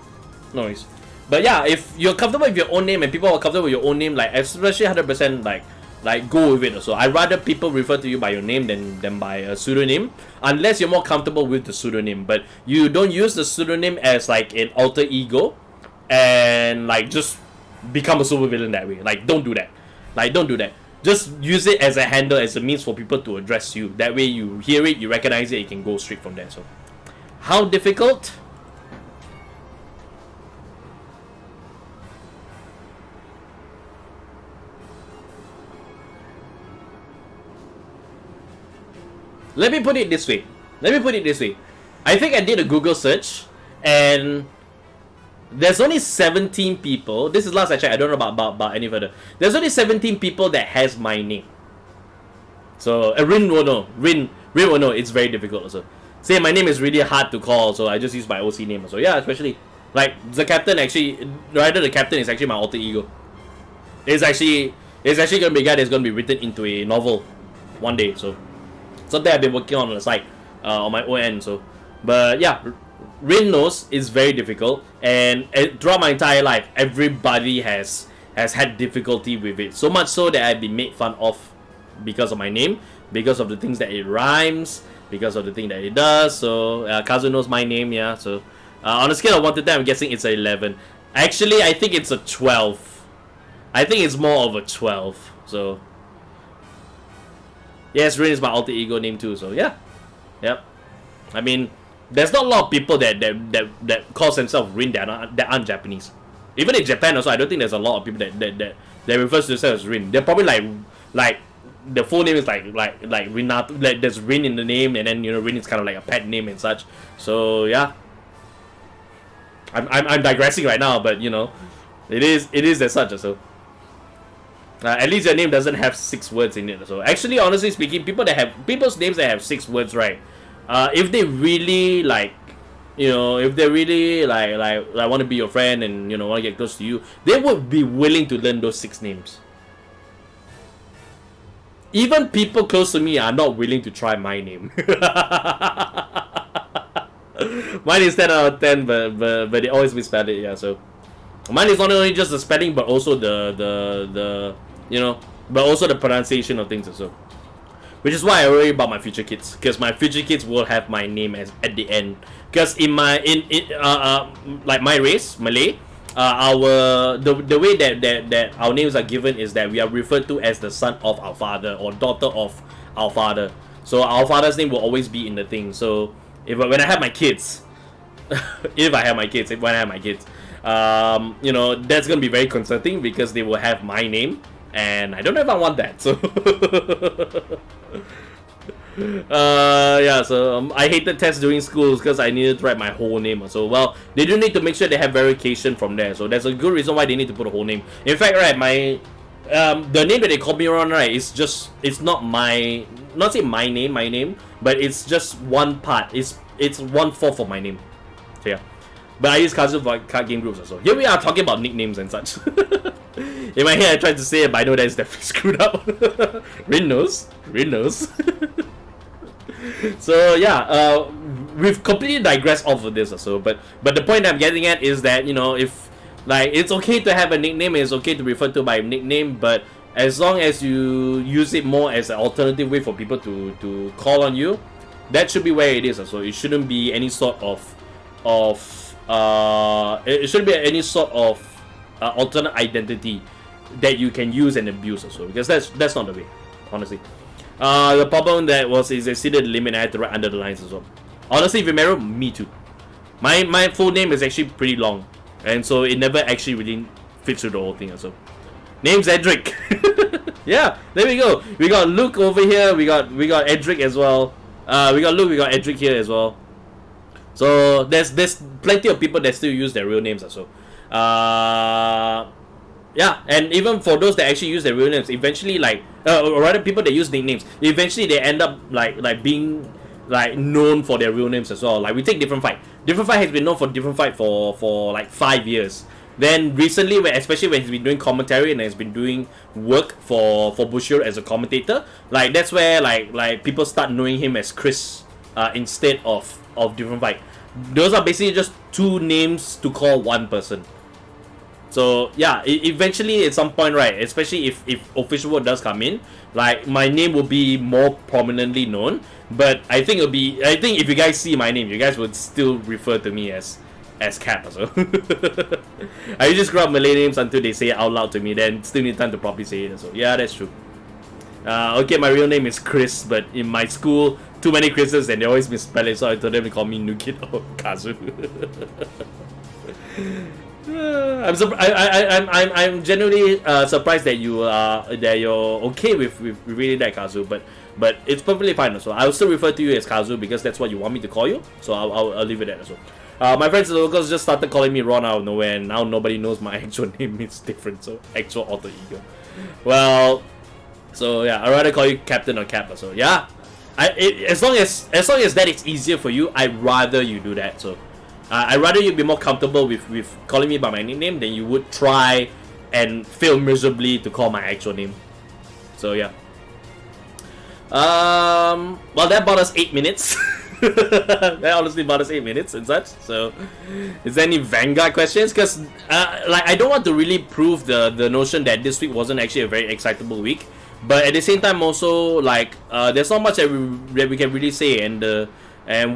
no worries. But yeah, if you're comfortable with your own name and people are comfortable with your own name, like especially 100% like go with it. So I'd rather people refer to you by your name than by a pseudonym, unless you're more comfortable with the pseudonym. But you don't use the pseudonym as like an alter ego and like just become a supervillain that way. Like don't do that. Just use it as a handle, as a means for people to address you. That way you hear it, you recognize it, you can go straight from there. So how difficult? Let me put it this way. I think I did a Google search, and there's only 17 people. This is last I checked. I don't know about any further. There's only 17 people that has my name. So Rin will know. Rin will know. It's very difficult also. Say my name is really hard to call, so I just use my OC name. So yeah, especially like the captain. Actually, rather the captain is actually my alter ego. It's actually gonna be a guy that's gonna be written into a novel one day. So something I've been working on the side on my own end. So, but yeah, Rin knows it's very difficult, and throughout my entire life, everybody has had difficulty with it. So much so that I've been made fun of because of my name, because of the things that it rhymes, because of the thing that it does. So Kazu knows my name, yeah. So on a scale of 1 to 10, I'm guessing it's an 11. Actually, I think it's a 12. I think it's more of a 12. So yes, Rin is my alter ego name too. So yeah, yep. I mean, there's not a lot of people that calls themselves Rin that aren't Japanese. Even in Japan also, I don't think there's a lot of people that refers to themselves as Rin. They're probably like the full name is like Rinat. Like there's Rin in the name, and then you know Rin is kind of like a pet name and such. So yeah, I'm digressing right now, but you know, it is as such. So at least your name doesn't have 6 words in it. So actually, honestly speaking, people's names that have 6 words, right? If they really like, you know, if they really like want to be your friend and you know want to get close to you, they would be willing to learn those 6 names. Even people close to me are not willing to try my name. Mine is 10 out of 10, but they always misspell it. Yeah, so Mine is not only just the spelling, but also the you know, but also the pronunciation of things as well. Which is why I worry about my future kids, because my future kids will have my name as at the end. Because in like my race, Malay, the way that our names are given is that we are referred to as the son of our father or daughter of our father. So our father's name will always be in the thing. So when I have my kids, when I have my kids, you know, that's gonna be very concerning because they will have my name, and I don't know if I want that. So yeah, so I hated tests during schools because I needed to write my whole name. So well, they do need to make sure they have verification from there. So that's a good reason why they need to put a whole name. In fact, right, my the name that they call me on, right, is just, it's not my, not say my name, but it's just one part. It's 1/4 of my name. So yeah. But I use Kazu for card game groups also. Here we are talking about nicknames and such. In my head I tried to say it, but I know that it's definitely screwed up. Rin knows. So yeah, we've completely digressed off of this also. But the point I'm getting at is that, you know, if like, it's okay to have a nickname, it's okay to refer to by a nickname, but as long as you use it more as an alternative way for people to call on you, that should be where it is also. It shouldn't be any sort of it shouldn't be any sort of alternate identity that you can use and abuse also, because that's not the way, honestly. The problem that was is exceeded the limit. I had to write under the lines as well. Honestly, Vimero, me too. My full name is actually pretty long, and so it never actually really fits through the whole thing also. Name's Edric. Yeah, there we go. We got Luke over here. We got Edric as well. We got Luke. We got Edric here as well. So there's plenty of people that still use their real names also. Yeah, and even for those that actually use their real names, eventually, like, or rather people that use nicknames, eventually they end up like being like known for their real names as well. Like, we take Different Fight. Different Fight has been known for Different Fight for like 5 years. Then recently, especially when he's been doing commentary and has been doing work for Bushido as a commentator, like, that's where like people start knowing him as Chris instead of Different Fight. Those are basically just two names to call one person. So yeah, eventually at some point, right, especially if official word does come in, like, my name will be more prominently known. But I think if you guys see my name, you guys would still refer to me as Cap also. I usually screw up Malay names until they say it out loud to me, then still need time to properly say it. So yeah, that's true. Okay, my real name is Chris, but in my school, too many Chris's and they always misspell it, so I told them to call me Nukit or Kazu. I'm genuinely surprised that you're okay with really that Kazu, but it's perfectly fine also. I'll still refer to you as Kazu because that's what you want me to call you, so I'll leave it at that also. My friends in the locals just started calling me Ron out of nowhere, and now nobody knows my actual name is different, so actual alter ego. Well, so yeah, I'd rather call you Captain or Cap. So yeah, as long as that it's easier for you, I'd rather you do that. So I'd rather you be more comfortable with calling me by my nickname than you would try and fail miserably to call my actual name. So yeah. Well, that bought us 8 minutes. That honestly bought us 8 minutes and such. So, is there any Vanguard questions? Because like, I don't want to really prove the notion that this week wasn't actually a very excitable week, but at the same time also, like, there's not much that we can really say, and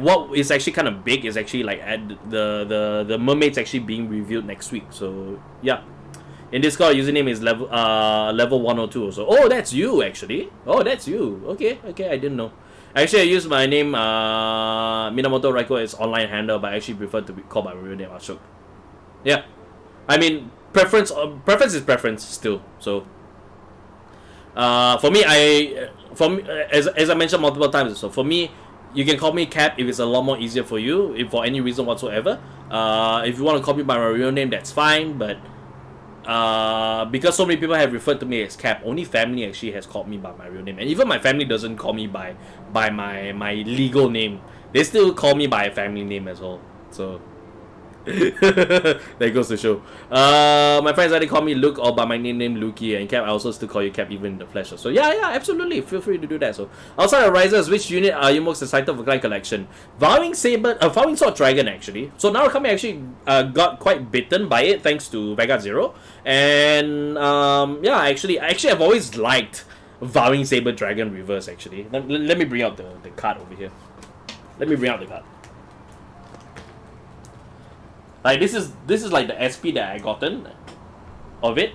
what is actually kind of big is actually like the mermaids actually being revealed next week. So yeah, in Discord username is level 102 also. Oh, that's you actually. Oh, that's you. Okay, I didn't know. Actually, I use my name Minamoto Raiko as online handle, but I actually prefer to be called by my real name, Ashok. Yeah, I mean, preference is preference still. So for me, as I mentioned multiple times, so for me, you can call me Cap if it's a lot more easier for you, if for any reason whatsoever. If you want to call me by my real name, that's fine, but because so many people have referred to me as Cap, only family actually has called me by my real name, and even my family doesn't call me by my legal name. They still call me by a family name as well. So That goes to show. My friends either call me Luke or by my name Lukey, and Cap I also still call you Cap even in the flesh. So yeah, absolutely. Feel free to do that. So outside of Risers, which unit are you most excited for Clan Collection? Vowing Sword Dragon actually. So Narukami actually got quite bitten by it thanks to Vanguard 0. And yeah, actually I've always liked Vowing Saber Dragon Reverse actually. Let me bring out the card over here. Let me bring out the card. Like this is like the SP that I gotten of it.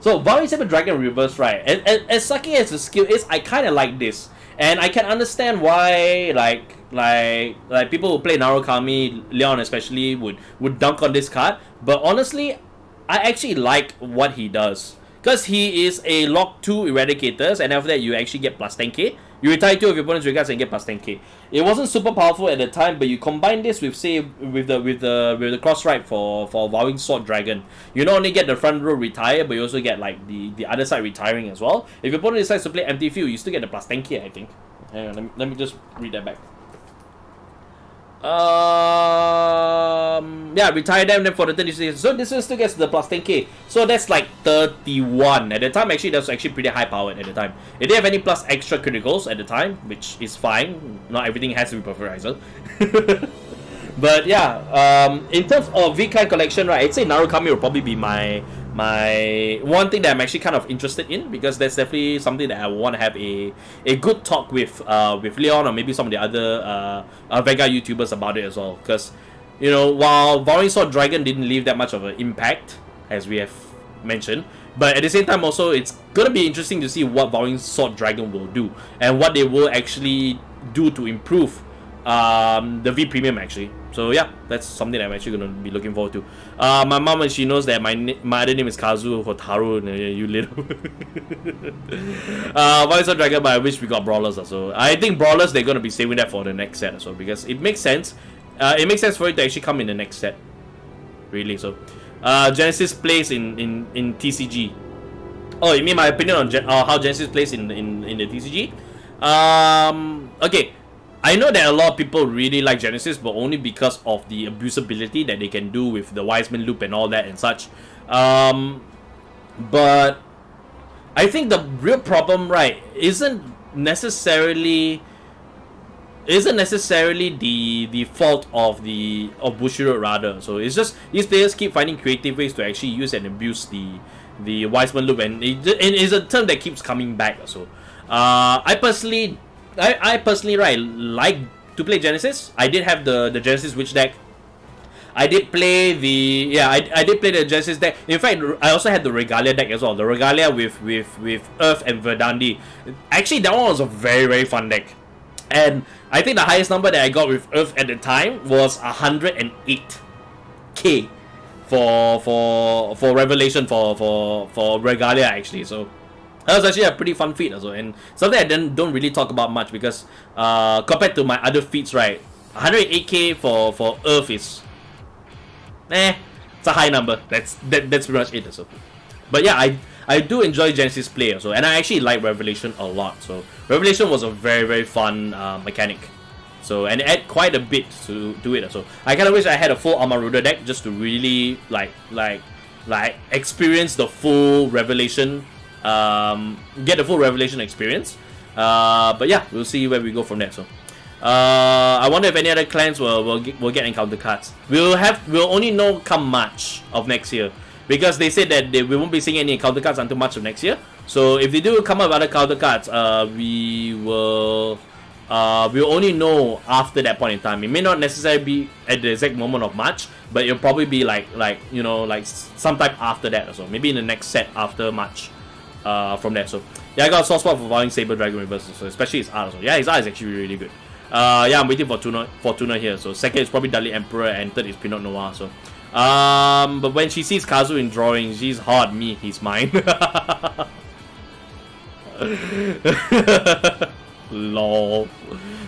So Vowing Saber Dragon Reverse, right? As sucky as the skill is, I kind of like this, and I can understand why like people who play Narukami, Leon especially, would dunk on this card. But honestly, I actually like what he does, because he is a lock 2 Eradicators, and after that you actually get plus 10k. You retire 2 of your opponent's regards and get plus 10k. It wasn't super powerful at the time, but you combine this with, say, with the cross ride for Vowing Sword Dragon. You not only get the front row retire, but you also get like the other side retiring as well. If your opponent decides to play empty field, you still get the plus 10k, I think. Hang on, let me just read that back. Yeah, retire them, then for the turn you see. So this one still gets the plus 10k. So that's like 31. At the time, actually, that's actually pretty high powered at the time. It didn't have any plus extra criticals at the time, which is fine. Not everything has to be Perfect But yeah, in terms of V-Clan collection, right, I'd say Narukami will probably be my one thing that I'm actually kind of interested in, because that's definitely something that I want to have a good talk with Leon or maybe some of the other Vanguard YouTubers about it as well. Because, you know, while Vowing Sword Dragon didn't leave that much of an impact, as we have mentioned, but at the same time also it's gonna be interesting to see what Vowing Sword Dragon will do and what they will actually do to improve the V Premium actually. So yeah, that's something that I'm actually going to be looking forward to. My mom, and she knows that my other name is Kazu for Taru, you little. Vowing Sword Dragon, but I wish we got Brawlers. So I think Brawlers, they're going to be saving that for the next set. So because it makes sense. It makes sense for it to actually come in the next set. Really, so. Genesis plays in TCG. Oh, you mean my opinion on how Genesis plays in the TCG? Okay. I know that a lot of people really like Genesis, but only because of the abusability that they can do with the Wiseman loop and all that and such. But I think the real problem, right, isn't necessarily the fault of Bushiroad rather. So it's just these players keep finding creative ways to actually use and abuse the Wiseman loop, and it's a term that keeps coming back. So I personally right like to play Genesis. I did have the Genesis Witch deck. I did play I did play the Genesis deck. In fact, I also had the Regalia deck as well. The Regalia with Earth and Verdandi. Actually, that one was a very, very fun deck. And I think the highest number that I got with Earth at the time was 108k for Revelation for Regalia actually. So that was actually a pretty fun feat also, and something I don't really talk about much because compared to my other feats, right, 108k for Earth is it's a high number. That's pretty much it also. But yeah, I do enjoy Genesis play also, and I actually like Revelation a lot. So Revelation was a very, very fun mechanic. So, and it add quite a bit to it also. I kind of wish I had a full Amaruda deck just to really like experience the full Revelation, get the full Revelation experience. But yeah, we'll see where we go from there. So I wonder if any other clans will get encounter cards. We'll only know come March of next year, because they said that we won't be seeing any encounter cards until March of next year. So if they do come up with other counter cards, we'll only know after that point in time. It may not necessarily be at the exact moment of March, but it'll probably be like sometime after that or so. Maybe in the next set after March. From that. So yeah, I got a soft spot for Vowing Saber Dragon Reverse, so especially his art. So yeah, his art is actually really good. Yeah, I'm waiting for Tuna here. So second is probably Dudley Emperor, and third is Pinot Noir. So but when she sees Kazu in drawing, she's hard. Me, he's mine. Lol.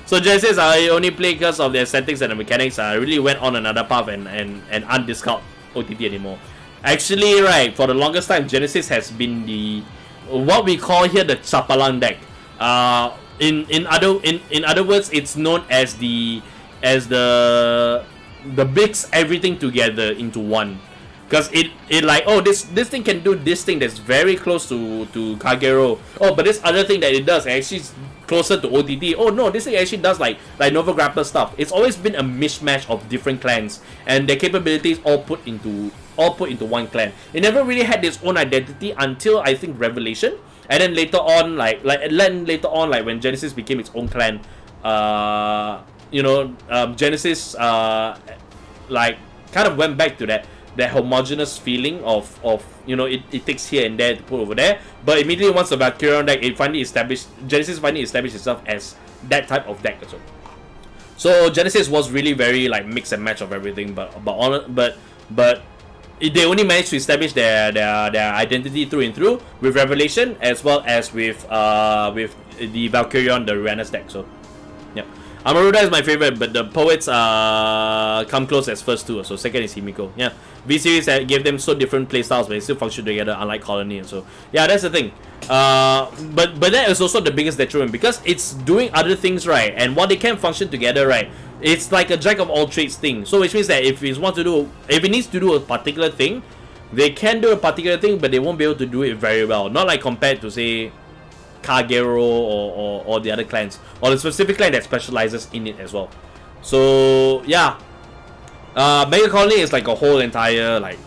So Genesis, I only play because of the aesthetics and the mechanics. I really went on another path and undiscount OTT anymore. Actually, right, for the longest time, Genesis has been the what we call here the Chapalang deck. In other words, it's known as the mix everything together into one. Because it like, oh, this thing can do this thing that's very close to Kagero. Oh, but this other thing that it does actually is closer to OTT. Oh no, this thing actually does like Nova Grappler stuff. It's always been a mishmash of different clans and their capabilities all put into one clan. It never really had its own identity until I think Revelation, and then later on like when Genesis became its own clan, Genesis like kind of went back to that homogeneous feeling of it takes here and there to put over there, but immediately once the Valkyrian deck, Genesis finally established itself as that type of deck as well. So Genesis was really very like mix and match of everything, but they only managed to establish their identity through and through with Revelation, as well as with the Valkyrian, the Uranus deck. So yeah, Amaruda is my favorite, but the Poets come close as first two. So second is Himiko. Yeah, V series gave them so different playstyles, but they still function together, unlike Colony. And so yeah, that's the thing. But that is also the biggest detriment, because it's doing other things right, and while they can function together right, it's like a jack of all trades thing. So which means that if it needs to do a particular thing, they can do a particular thing, but they won't be able to do it very well. Not like compared to say Kagero or the other clans, or the specific clan that specializes in it as well. So yeah, Mega Colony is like a whole entire like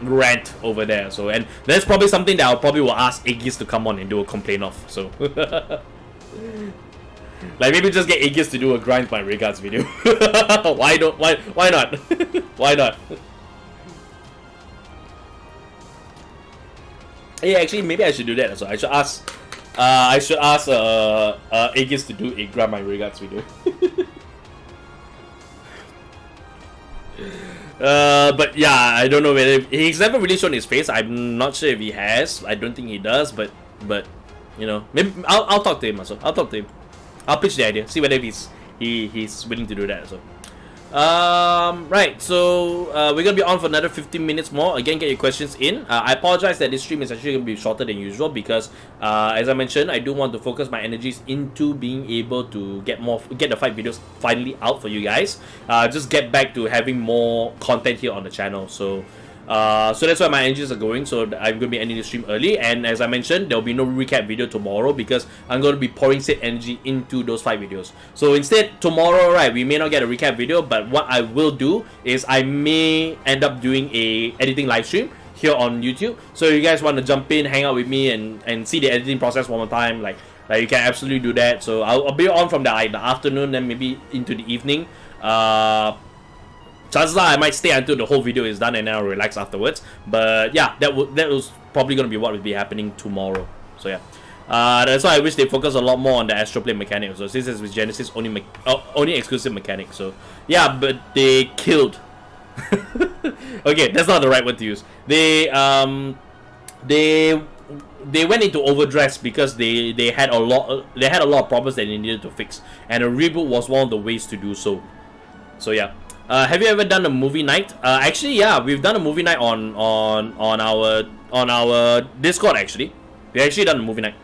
rant over there. So, and that's probably something that I'll will ask Aegis to come on and do a complaint of. So like maybe just get Aegis to do a grind my regards video. Why not? Why not? Yeah, actually, maybe I should do that. So I should ask Aegis to do a grab my regards video. But yeah, I don't know whether he's never really shown his face. I'm not sure if he has. I don't think he does. But maybe I'll talk to him. Also, I'll talk to him. I'll pitch the idea. See whether he's willing to do that. So. Right, so we're gonna be on for another 15 minutes more. Again, get your questions in. I apologize that this stream is actually gonna be shorter than usual, because as I mentioned, I do want to focus my energies into being able to get the fight videos finally out for you guys. Just get back to having more content here on the channel. So that's why my energies are going. So I'm going to be ending the stream early, and as I mentioned, there will be no recap video tomorrow, because I'm going to be pouring said energy into those 5 videos. So instead, tomorrow, right, we may not get a recap video, but what I will do is I may end up doing a editing live stream here on YouTube. So if you guys want to jump in, hang out with me, and see the editing process one more time, like you can absolutely do that. So I'll be on from the afternoon, then maybe into the evening. Chances are I might stay until the whole video is done and then I'll relax afterwards. But yeah, that was probably going to be what will be happening tomorrow. So yeah, that's why I wish they focus a lot more on the astroplane mechanics. So this is with Genesis only exclusive mechanics. So yeah, but they killed. Okay, that's not the right word to use. They went into Overdress because they had a lot of problems that they needed to fix, and a reboot was one of the ways to do so. So yeah. Have you ever done a movie night? Actually, yeah, we've done a movie night on our Discord. Actually, we actually done a movie night.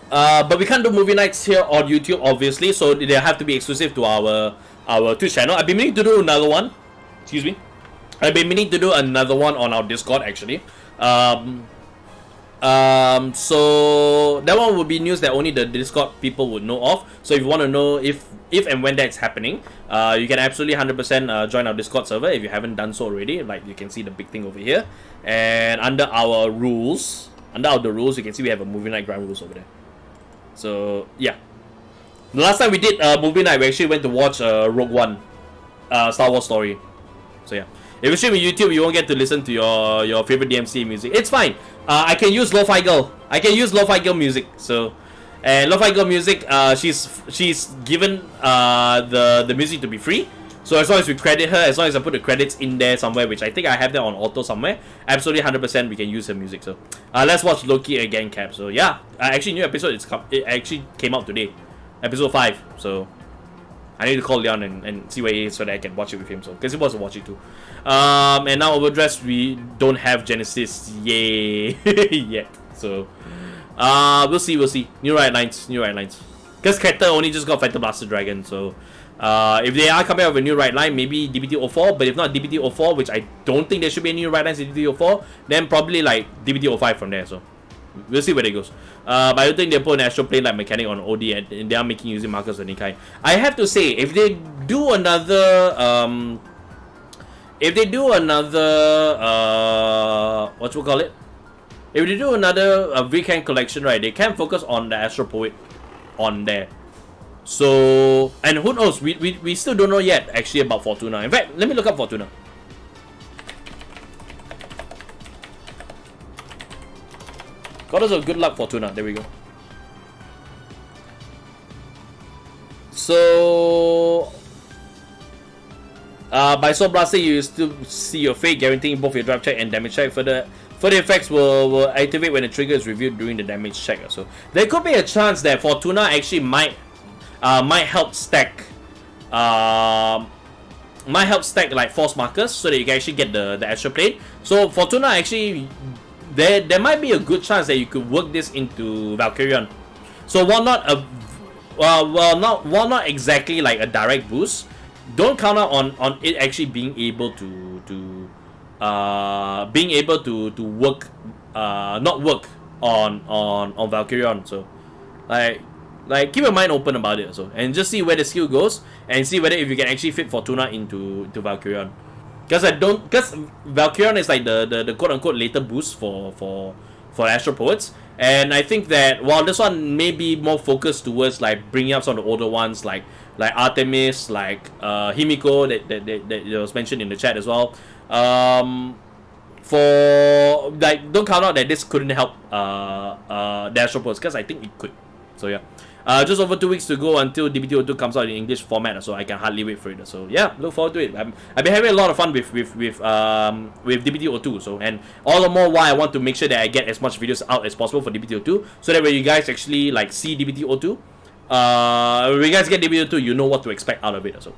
But we can't do movie nights here on YouTube, obviously. So they have to be exclusive to our Twitch channel. I've been meaning to do another one. Excuse me. I've been meaning to do another one on our Discord, actually. So that one would be news that only the Discord people would know of. So if you want to know if and when that's happening, you can absolutely 100% join our Discord server if you haven't done so already. Like you can see the big thing over here, and under the rules, you can see we have a movie night ground rules over there. So yeah, the last time we did movie night, we actually went to watch Rogue One, Star Wars story. So yeah. If you stream on YouTube, you won't get to listen to your favorite DMC music. It's fine. I can use Lo-Fi Girl. I can use Lo-Fi Girl music. So, and Lo-Fi Girl music, she's given the music to be free. So as long as we credit her, as long as I put the credits in there somewhere, which I think I have that on auto somewhere, absolutely 100% we can use her music. So, let's watch Loki again, Cap. So yeah, actually new episode it actually came out today, episode 5. So. I need to call Leon and see where he is so that I can watch it with him. So, because he wants to watch it too. And now Overdress, we don't have Genesis yet. So, we'll see. New right lines. Because Keta only just got Fighter Blaster Dragon. So, If they are coming up with a new right line, maybe DBT04, but if not DBT04, which I don't think there should be any new right lines in DBT04, then probably like DBT05 from there. So we'll see where it goes. But I don't think they'll put an astral plane like mechanic on OD, and they are making using markers of any kind. I have to say, if they do another what you call it? If they do another weekend collection, right, they can focus on the Astro Poet on there. So, and who knows, we still don't know yet actually about Fortuna. In fact, let me look up Fortuna. Goddess of Good Luck Fortuna, there we go. So, by Soul Blaster, you still see your fate, guaranteeing both your drive check and damage check. Further effects will activate when the trigger is reviewed during the damage check. So, there could be a chance that Fortuna actually might help stack like force markers so that you can actually get the extra plate. So Fortuna actually, there might be a good chance that you could work this into Valkyrion. So while not exactly like a direct boost, don't count out on it actually being able to work not work on Valkyrion. So like keep your mind open about it also, and just see where the skill goes and see whether if you can actually fit Fortuna into Valkyrion. Because Valkyrion is like the quote unquote later boost for Astro Poets, and I think that while this one may be more focused towards like bringing up some of the older ones like Artemis, like Himiko that was mentioned in the chat as well. For like, don't count out that this couldn't help the Astro Poets, because I think it could. So yeah. Just over 2 weeks to go until DBT02 comes out in English format, so I can hardly wait for it. So yeah, look forward to it. I've been having a lot of fun with DBT02. So, and all the more why I want to make sure that I get as much videos out as possible for DBT02, so that when you guys actually like see DBT02, when you guys get DBT02, you know what to expect out of it. So,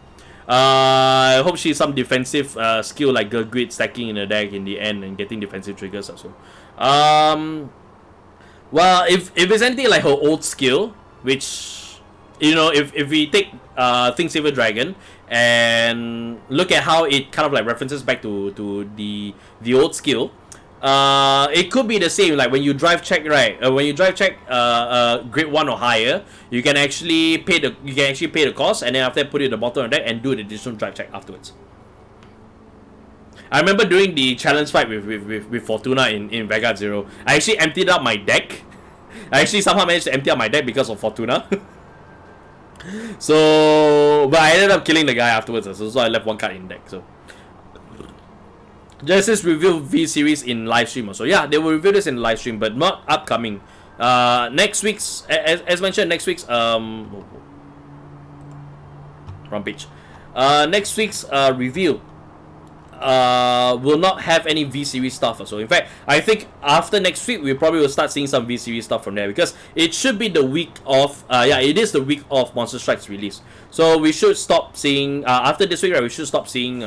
I hope she's some defensive skill like Girl Grid stacking in the deck in the end and getting defensive triggers also. Well, if it's anything like her old skill, which, you know, if we take Think Saver Dragon and look at how it kind of like references back to the old skill, it could be the same. Like when you drive check, right? When you drive check grade 1 or higher, you can actually pay the cost, and then after that put it at the bottom of the deck and do the additional drive check afterwards. I remember doing the challenge fight with Fortuna in Vanguard 0. I actually emptied out my deck. I actually somehow managed to empty out my deck because of Fortuna. So, but I ended up killing the guy afterwards, so I left one card in deck. So, Genesis reveal V series in live stream. So yeah, they will reveal this in live stream, but not upcoming. Next week's, as mentioned, next week's wrong page. Next week's review will not have any V series stuff. So in fact, I think after next week we probably will start seeing some V series stuff from there, because it should be the week of it is the week of Monster Strike's release. So we should stop seeing after this week, right? We should stop seeing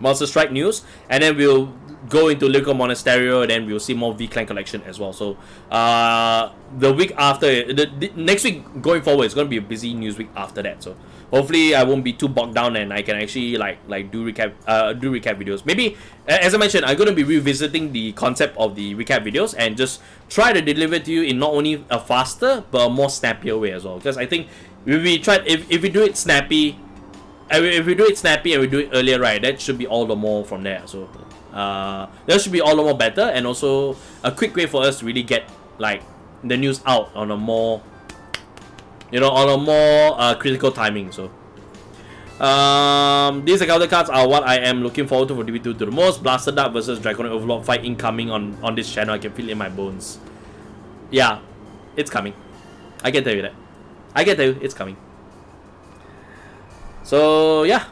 Monster Strike news, and then we'll go into Lyrical Monasterio, and then we'll see more V Clan collection as well. So the week after, the next week going forward, it's going to be a busy news week after that. So hopefully I won't be too bogged down, and I can actually like do recap videos. Maybe, as I mentioned, I'm going to be revisiting the concept of the recap videos and just try to deliver to you in not only a faster but a more snappier way as well. Because I think if we do it snappy. If we do it snappy and we do it earlier, right, that should be all the more from there. So that should be all the more better, and also a quick way for us to really get like the news out on a more, critical timing. So these encounter cards are what I am looking forward to for DB2 the most. Blaster Dark versus Draconic Overlord fight incoming on this channel. I can feel it in my bones. Yeah, it's coming. I can tell you that. I can tell you it's coming. So yeah,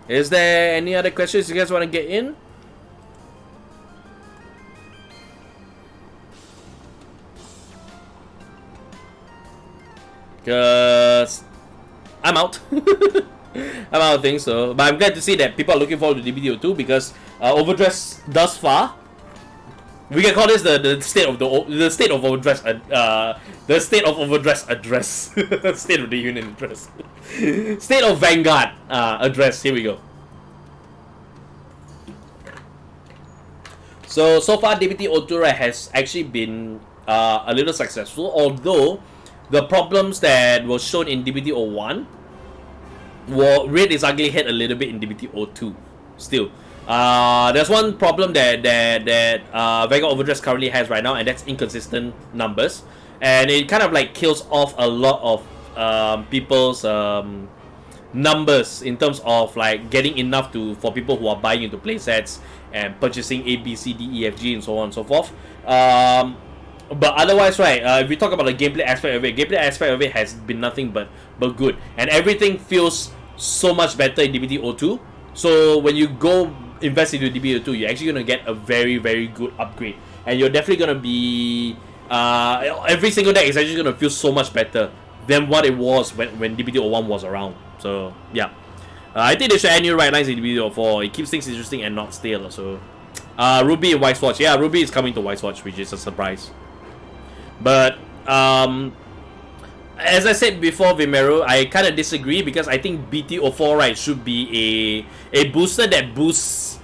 is there any other questions you guys want to get in? Cause I'm out. I'm out of things. So, but I'm glad to see that people are looking forward to DBT02, because Overdress thus far We can call this the state of the state of overdress the state of overdress address. State of the Union address. State of Vanguard address. Here we go. So far DBT02 right, has actually been a little successful, although the problems that were shown in DBT01 were reared its ugly head a little bit in DBT02 still. There's one problem that Vanguard Overdress currently has right now, and that's inconsistent numbers, and it kind of like kills off a lot of people's numbers in terms of like getting enough for people who are buying into playsets and purchasing A, B, C, D, E, F, G, and so on and so forth. But otherwise, right, if we talk about the gameplay aspect of it has been nothing but good, and everything feels so much better in DBT02. So when you go invest into DBT02, you're actually gonna get a very, very good upgrade, and you're definitely gonna be every single deck is actually gonna feel so much better than what it was when DBT01 was around. So yeah, I think they should add new right lines in DBT04. It keeps things interesting and not stale. So Ruby and White Swatch, yeah, Ruby is coming to White Swatch, which is a surprise. But as I said before, Vimero, I kind of disagree, because I think BT04 right should be a booster that boosts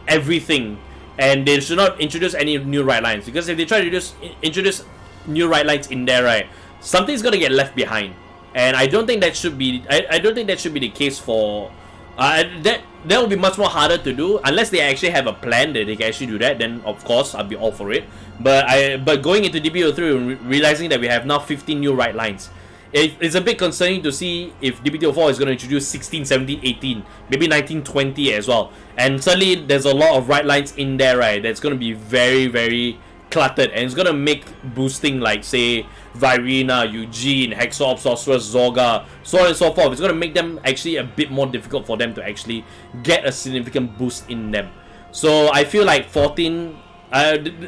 everything, and they should not introduce any new right lines, because if they try to introduce new right lines in there, right, something's gonna get left behind, and I don't think that should be. I don't think that should be the case for. That will be much more harder to do unless they actually have a plan that they can actually do that. Then of course I'll be all for it. But going into DBT03 and realizing that we have now 15 new right lines, it's a bit concerning to see if DBT04 is going to introduce 16, 17, 18, maybe 19, 20 as well. And suddenly there's a lot of right lines in there, right, that's going to be very, very cluttered, and it's going to make boosting, like, say, Virina, Eugene, Hexorb, Sorceress, Zorga, so on and so forth. It's going to make them actually a bit more difficult for them to actually get a significant boost in them. So I feel like 14...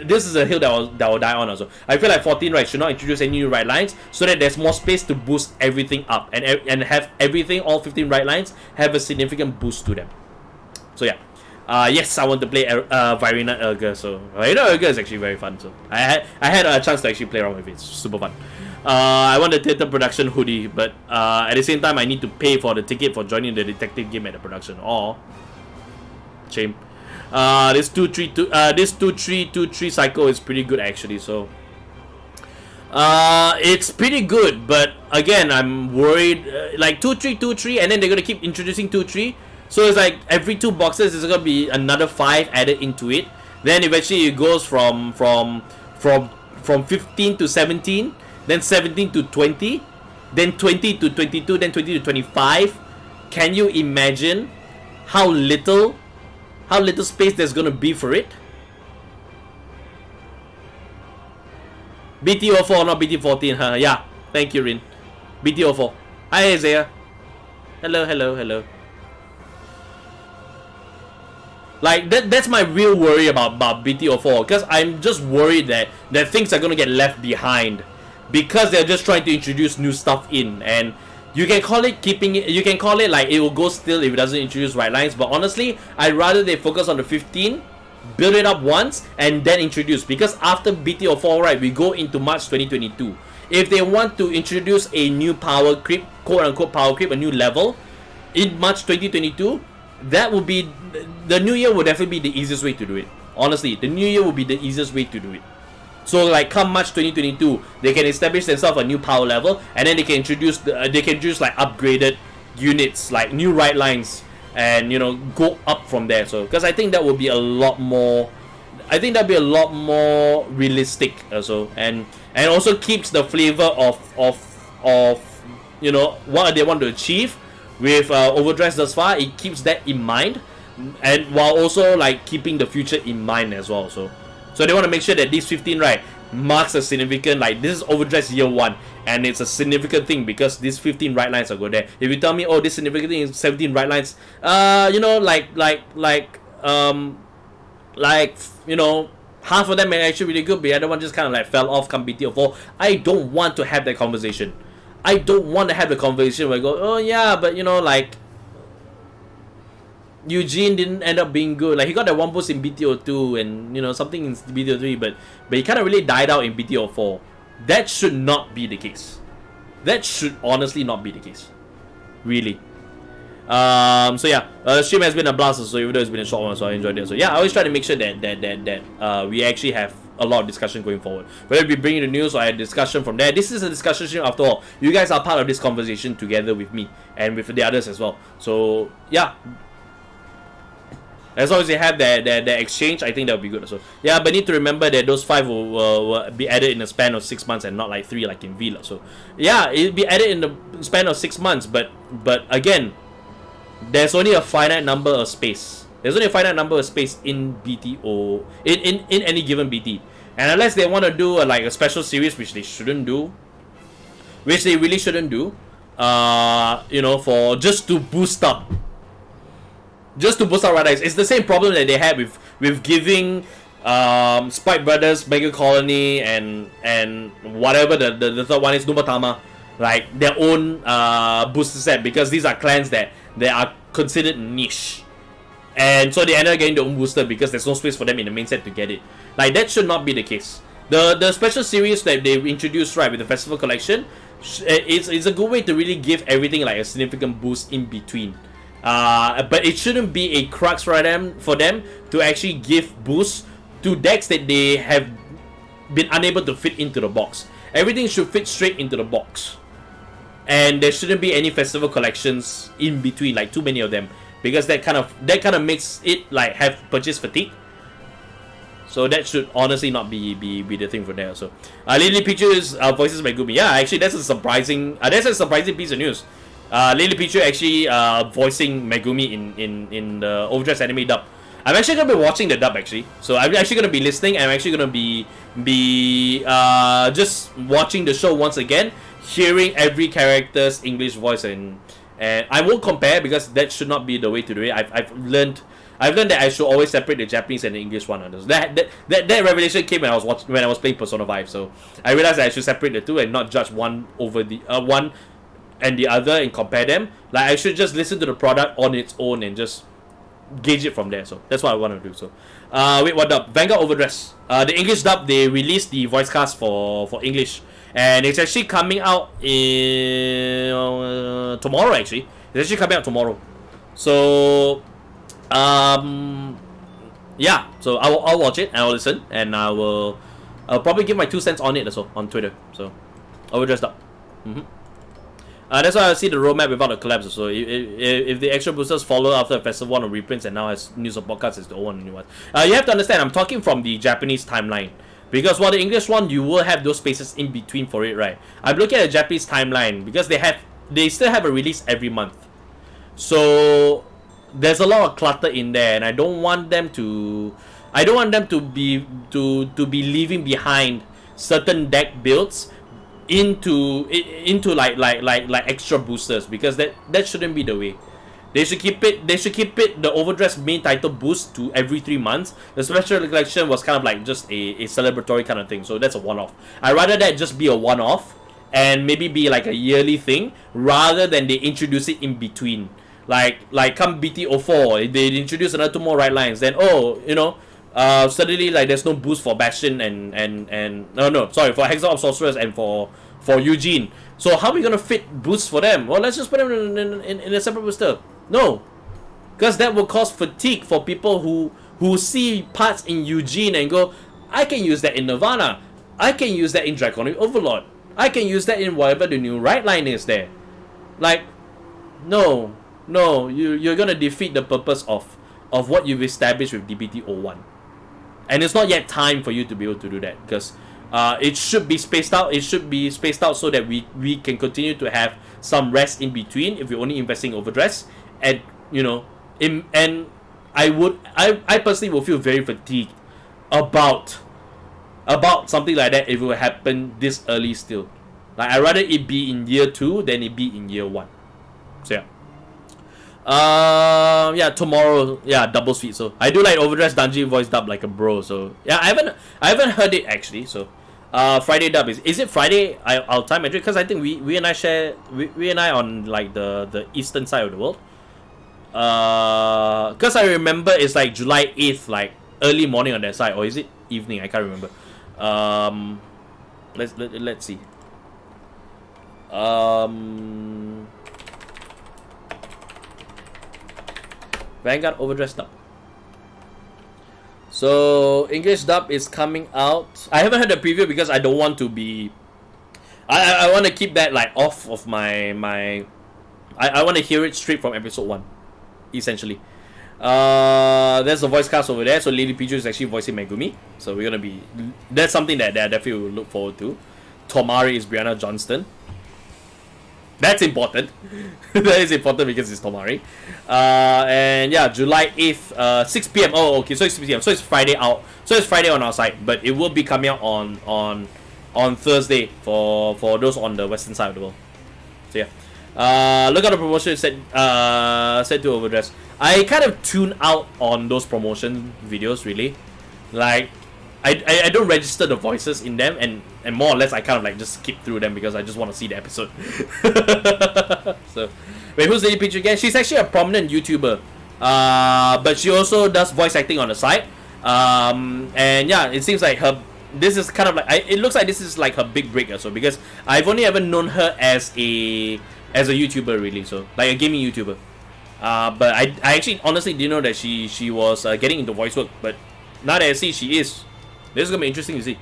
this is a hill that will die on also. I feel like 14 right should not introduce any new right lines, so that there's more space to boost everything up, and have everything, all 15 right lines, have a significant boost to them. So yeah, yes, I want to play Virina Urga. So Virina Urga is actually very fun. So I had a chance to actually play around with it. It's super fun. I want the theater production hoodie, but at the same time I need to pay for the ticket for joining the detective game at the production. Oh, shame. This 2-3-2-3 cycle is pretty good actually. So it's pretty good, but again, I'm worried. Like 2-3-2-3, and then they're gonna keep introducing 2-3. So it's like every 2 boxes is gonna be another 5 added into it. Then eventually it goes from 15 to 17, then 17 to 20, then 20 to 22, then 20 to 25. Can you imagine how little space there's gonna be for it? BT04, not BT14, huh? Yeah, thank you, Rin. BT04. Hi, Isaiah. Hello. Like, that's my real worry about BT04, because I'm just worried that things are gonna get left behind, because they're just trying to introduce new stuff in, and you can call it you can call it like it will go still if it doesn't introduce right lines, but honestly, I'd rather they focus on the 15, build it up once, and then introduce, because after BT04, right, we go into March 2022. If they want to introduce a new power creep, quote-unquote power creep, a new level, in March 2022, that will be, the new year will definitely be the easiest way to do it. Honestly, the new year will be the easiest way to do it. So like come March 2022, they can establish themselves a new power level, and then they can introduce like upgraded units, like new right lines, and you know, go up from there. So because I think that will be a lot more, realistic also, and also keeps the flavor of you know what they want to achieve with Overdress thus far. It keeps that in mind, and while also like keeping the future in mind as well. So they want to make sure that this 15 right marks a significant, like, this is Overdress year 1, and it's a significant thing because these 15 right lines are go there. If you tell me, oh, this significant thing is 17 right lines, you know, you know, half of them are actually really good, but the other one just kind of like fell off come BT04. I don't want to have that conversation. I don't want to have the conversation where I go, oh yeah, but you know, like, Eugene didn't end up being good. Like, he got that one boost in BTO2 and, you know, something in BTO3, but he kind of really died out in BTO4. That should not be the case. That should honestly not be the case. Really. So yeah, stream has been a blast, so even though it's been a short one, so I enjoyed it. So yeah, I always try to make sure that we actually have a lot of discussion going forward. Whether we bring in the news or a discussion from there, this is a discussion stream after all. You guys are part of this conversation together with me and with the others as well. So yeah, as long as they have that exchange, I think that would be good also. Yeah, but need to remember that those 5 will be added in a span of 6 months and not like 3 like in Vila. So yeah, it'll be added in the span of 6 months, but again, there's only a finite number of space. There's only a finite number of space in BTO in any given BT. And unless they want to do a special series, which they shouldn't do, which they really shouldn't do, you know, for just to boost up Red Eyes. It's the same problem that they had with giving Spike Brothers, Mega Colony, and whatever the third one is, Nubatama, like their own booster set, because these are clans that they are considered niche. And so they ended up getting their own booster because there's no space for them in the main set to get it. Like, that should not be the case. The special series that they introduced, right, with the festival collection, it's a good way to really give everything like a significant boost in between. But it shouldn't be a crux for them to actually give boosts to decks that they have been unable to fit into the box. Everything should fit straight into the box. And there shouldn't be any festival collections in between, like too many of them, because that kind of makes it like have purchase fatigue. So that should honestly not be the thing for there. So Lily Pichu's voices Megumi. Yeah, actually that's a surprising piece of news. Lily Pichu actually voicing Megumi in the Overdress anime dub. I'm actually gonna be watching the dub actually. So I'm actually gonna be listening. I'm actually gonna be just watching the show once again, hearing every character's English voice, and I won't compare because that should not be the way to do it. I've learned that I should always separate the Japanese and the English one. That revelation came when I was playing Persona 5. So I realized that I should separate the two and not judge one over the one and the other and compare them. Like, I should just listen to the product on its own and just gauge it from there. So that's what I want to do. So wait, what dub? Vanguard Overdress. The English dub, they released the voice cast for English, and it's actually coming out in tomorrow. Actually, it's actually coming out tomorrow. So yeah. So I'll watch it and I'll listen, and I'll probably give my 2 cents on it also on Twitter. So Overdressed dub. That's why I see the roadmap without the collapse. So if the extra boosters follow after a festival one or reprints and now has news of podcasts, it's the old one and new one. You have to understand, I'm talking from the Japanese timeline, because while the English one, you will have those spaces in between for it, right? I'm looking at the Japanese timeline because they still have a release every month. So there's a lot of clutter in there, and I don't want them to be leaving behind certain deck builds into like extra boosters, because that shouldn't be the way. They should keep it the Overdress main title boost to every 3 months. The special collection was kind of like just a celebratory kind of thing, so that's a one-off. I'd rather that just be a one-off and maybe be like a yearly thing, rather than they introduce it in between. Like come BT04, they introduce another 2 more right lines, then suddenly like there's no boost for Bastion and for Hexal of Sorceress and for Eugene. So how are we gonna fit boosts for them? Well, let's just put them in a separate booster. No, because that will cause fatigue for people who see parts in Eugene and go, I can use that in Nirvana, I can use that in Draconic Overlord, I can use that in whatever the new right line is there. Like, no, you're gonna defeat the purpose of what you've established with DBT01. And it's not yet time for you to be able to do that, because it should be spaced out. It should be spaced out so that we can continue to have some rest in between if we're only investing Overdress. And I personally will feel very fatigued about something like that if it will happen this early still. Like, I'd rather it be in year 2 than it be in year 1. So yeah. Tomorrow, double speed. So I do like Overdress Dungeon voice dub like a bro. So yeah, I haven't heard it actually. So Friday dub is it Friday? I'll time it because I think we and I share we and I on like the eastern side of the world. Because I remember it's like July 8th, like early morning on that side, or is it evening? I can't remember. Let's see. Vanguard Overdress dub. So English dub is coming out. I haven't heard the preview because I don't want to be. I want to keep that like off of my. I want to hear it straight from episode 1, essentially. There's a voice cast over there. So Lily Pichu is actually voicing Megumi. So we're gonna be. That's something that I definitely will look forward to. Tomari is Brianna Johnston. That's important. That is important because it's Tomari. And yeah, July 8th, 6 p.m. Oh, okay, so it's 6 p.m. So it's Friday out. So it's Friday on our side, but it will be coming out on Thursday for those on the western side of the world. So yeah. Look at the promotion set to Overdress. I kind of tune out on those promotion videos, really. Like, I don't register the voices in them, and more or less I kind of like just skip through them because I just want to see the episode. So, wait, who's Lady Peach again? She's actually a prominent YouTuber, but she also does voice acting on the side. And yeah, it seems like this is kind of like it looks like this is like her big break also, because I've only ever known her as a YouTuber, really, so like a gaming YouTuber. But I actually honestly didn't know that she was getting into voice work, but now that I see she is. This is gonna be interesting to see.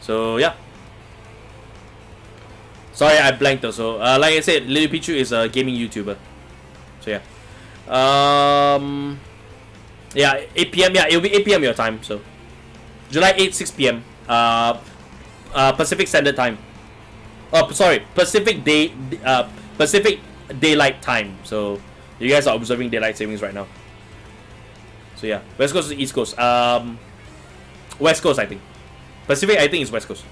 So yeah. Sorry, I blanked also. Like I said, Lily Pichu is a gaming YouTuber. So yeah. Yeah, 8 p.m. Yeah, it'll be 8 p.m. your time. So July 8th, 6 p.m. Pacific Standard Time. Oh, sorry, Pacific Daylight Time. So you guys are observing daylight savings right now. So yeah, West Coast to East Coast. West Coast, I think. Pacific, I think, is West Coast.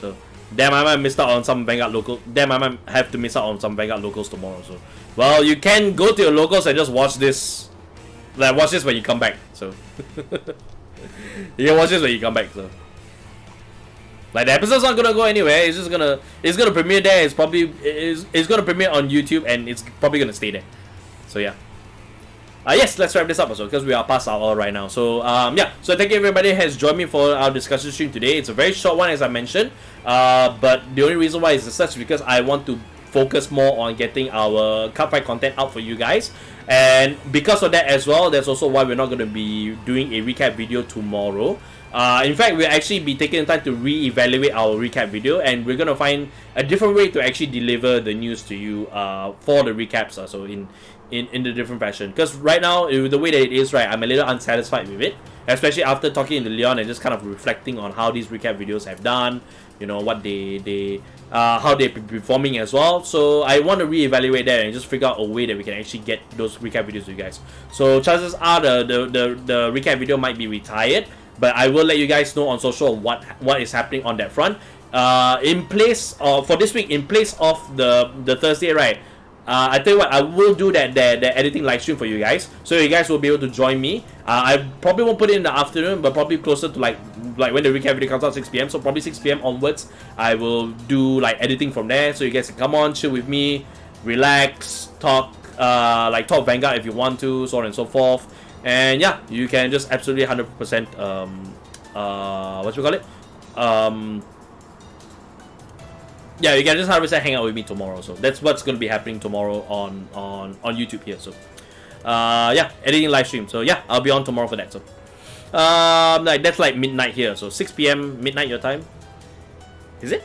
So, damn, I might miss out on some Vanguard local. Damn, I might have to miss out on some Vanguard locals tomorrow. So, well, you can go to your locals and just watch this. Like, watch this when you come back. So, you can watch this when you come back. So, like, the episode's not gonna go anywhere. It's just gonna premiere there. It's gonna premiere on YouTube, and it's probably gonna stay there. So yeah. Yes, let's wrap this up also because we are past our hour right now. So yeah, so thank you everybody who has joined me for our discussion stream today. It's a very short one, as I mentioned, but the only reason why it's such because I want to focus more on getting our Cardfight content out for you guys, and because of that as well, that's also why we're not going to be doing a recap video tomorrow. In fact, we'll actually be taking the time to re-evaluate our recap video, and we're going to find a different way to actually deliver the news to you for the recaps, so in the different fashion. Because right now, the way that it is, right, I'm a little unsatisfied with it, especially after talking to Leon and just kind of reflecting on how these recap videos have done, you know, what how they're performing as well. So I want to re-evaluate that and just figure out a way that we can actually get those recap videos to you guys. So chances are the recap video might be retired, but I will let you guys know on social what is happening on that front. In place of, for this week, in place of the Thursday, right, I tell you what, I will do that editing live stream for you guys, so you guys will be able to join me. I probably won't put it in the afternoon, but probably closer to like when the recap video comes out, 6 p.m. So probably 6 p.m. onwards, I will do like editing from there, so you guys can come on, chill with me, relax, talk Vanguard if you want to, so on and so forth. And yeah, you can just absolutely 100% what you call it? Yeah, you can just 100% hang out with me tomorrow. So that's what's going to be happening tomorrow on YouTube here. So yeah, editing live stream. So yeah, I'll be on tomorrow for that. So like that's like midnight here. So 6 p.m. midnight your time. Is it?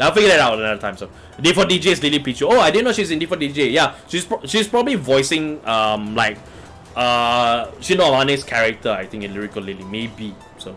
I'll figure that out another time. So D4DJ is Lily Pichu. Oh, I didn't know she's in D4DJ. Yeah, she's probably voicing Shino Amane's character, I think, in Lyrical Lily, maybe. So,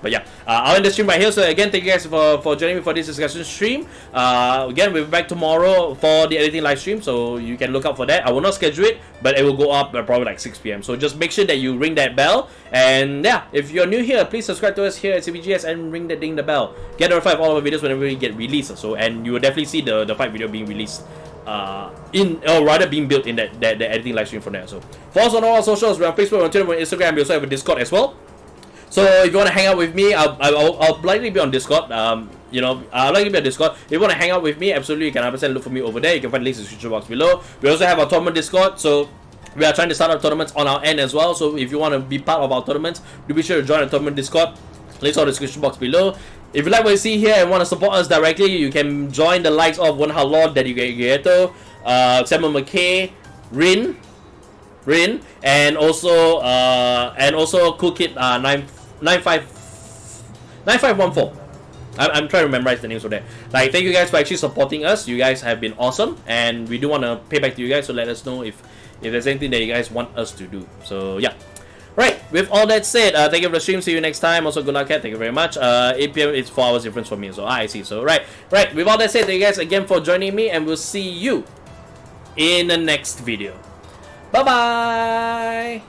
but yeah, I'll end the stream right here. So again, thank you guys for joining me for this discussion stream. Again, we'll be back tomorrow for the editing live stream, so you can look out for that. I will not schedule it, but it will go up probably like 6 p.m. So just make sure that you ring that bell. And yeah, if you're new here, please subscribe to us here at CVGS and ring the bell. Get notified of all of our videos whenever we get released. So, and you will definitely see the fight video being released being built in that editing live stream from there. So follow us on all our socials. We're on Facebook, on Twitter, on Instagram. We also have a Discord as well. So if you want to hang out with me, I'll likely be on Discord. I'll likely be on Discord. If you want to hang out with me, absolutely, you can 100% look for me over there. You can find links in the description box below. We also have our tournament Discord, so we are trying to start our tournaments on our end as well. So if you want to be part of our tournaments, do be sure to join the tournament Discord. Links on the description box below. If you like what you see here and want to support us directly, you can join the likes of One Lord, Daddy Gato, Samuel McKay, Rin, and also Cool Kid 9514. I'm trying to memorize the names of that. Like, thank you guys for actually supporting us. You guys have been awesome, and we do want to pay back to you guys. So let us know if there's anything that you guys want us to do. So yeah. Right, with all that said, thank you for the stream. See you next time. Also, good luck, Kat. Thank you very much. 8 p.m. it's 4 hours difference for me. So I see. So right. With all that said, thank you guys again for joining me, and we'll see you in the next video. Bye bye.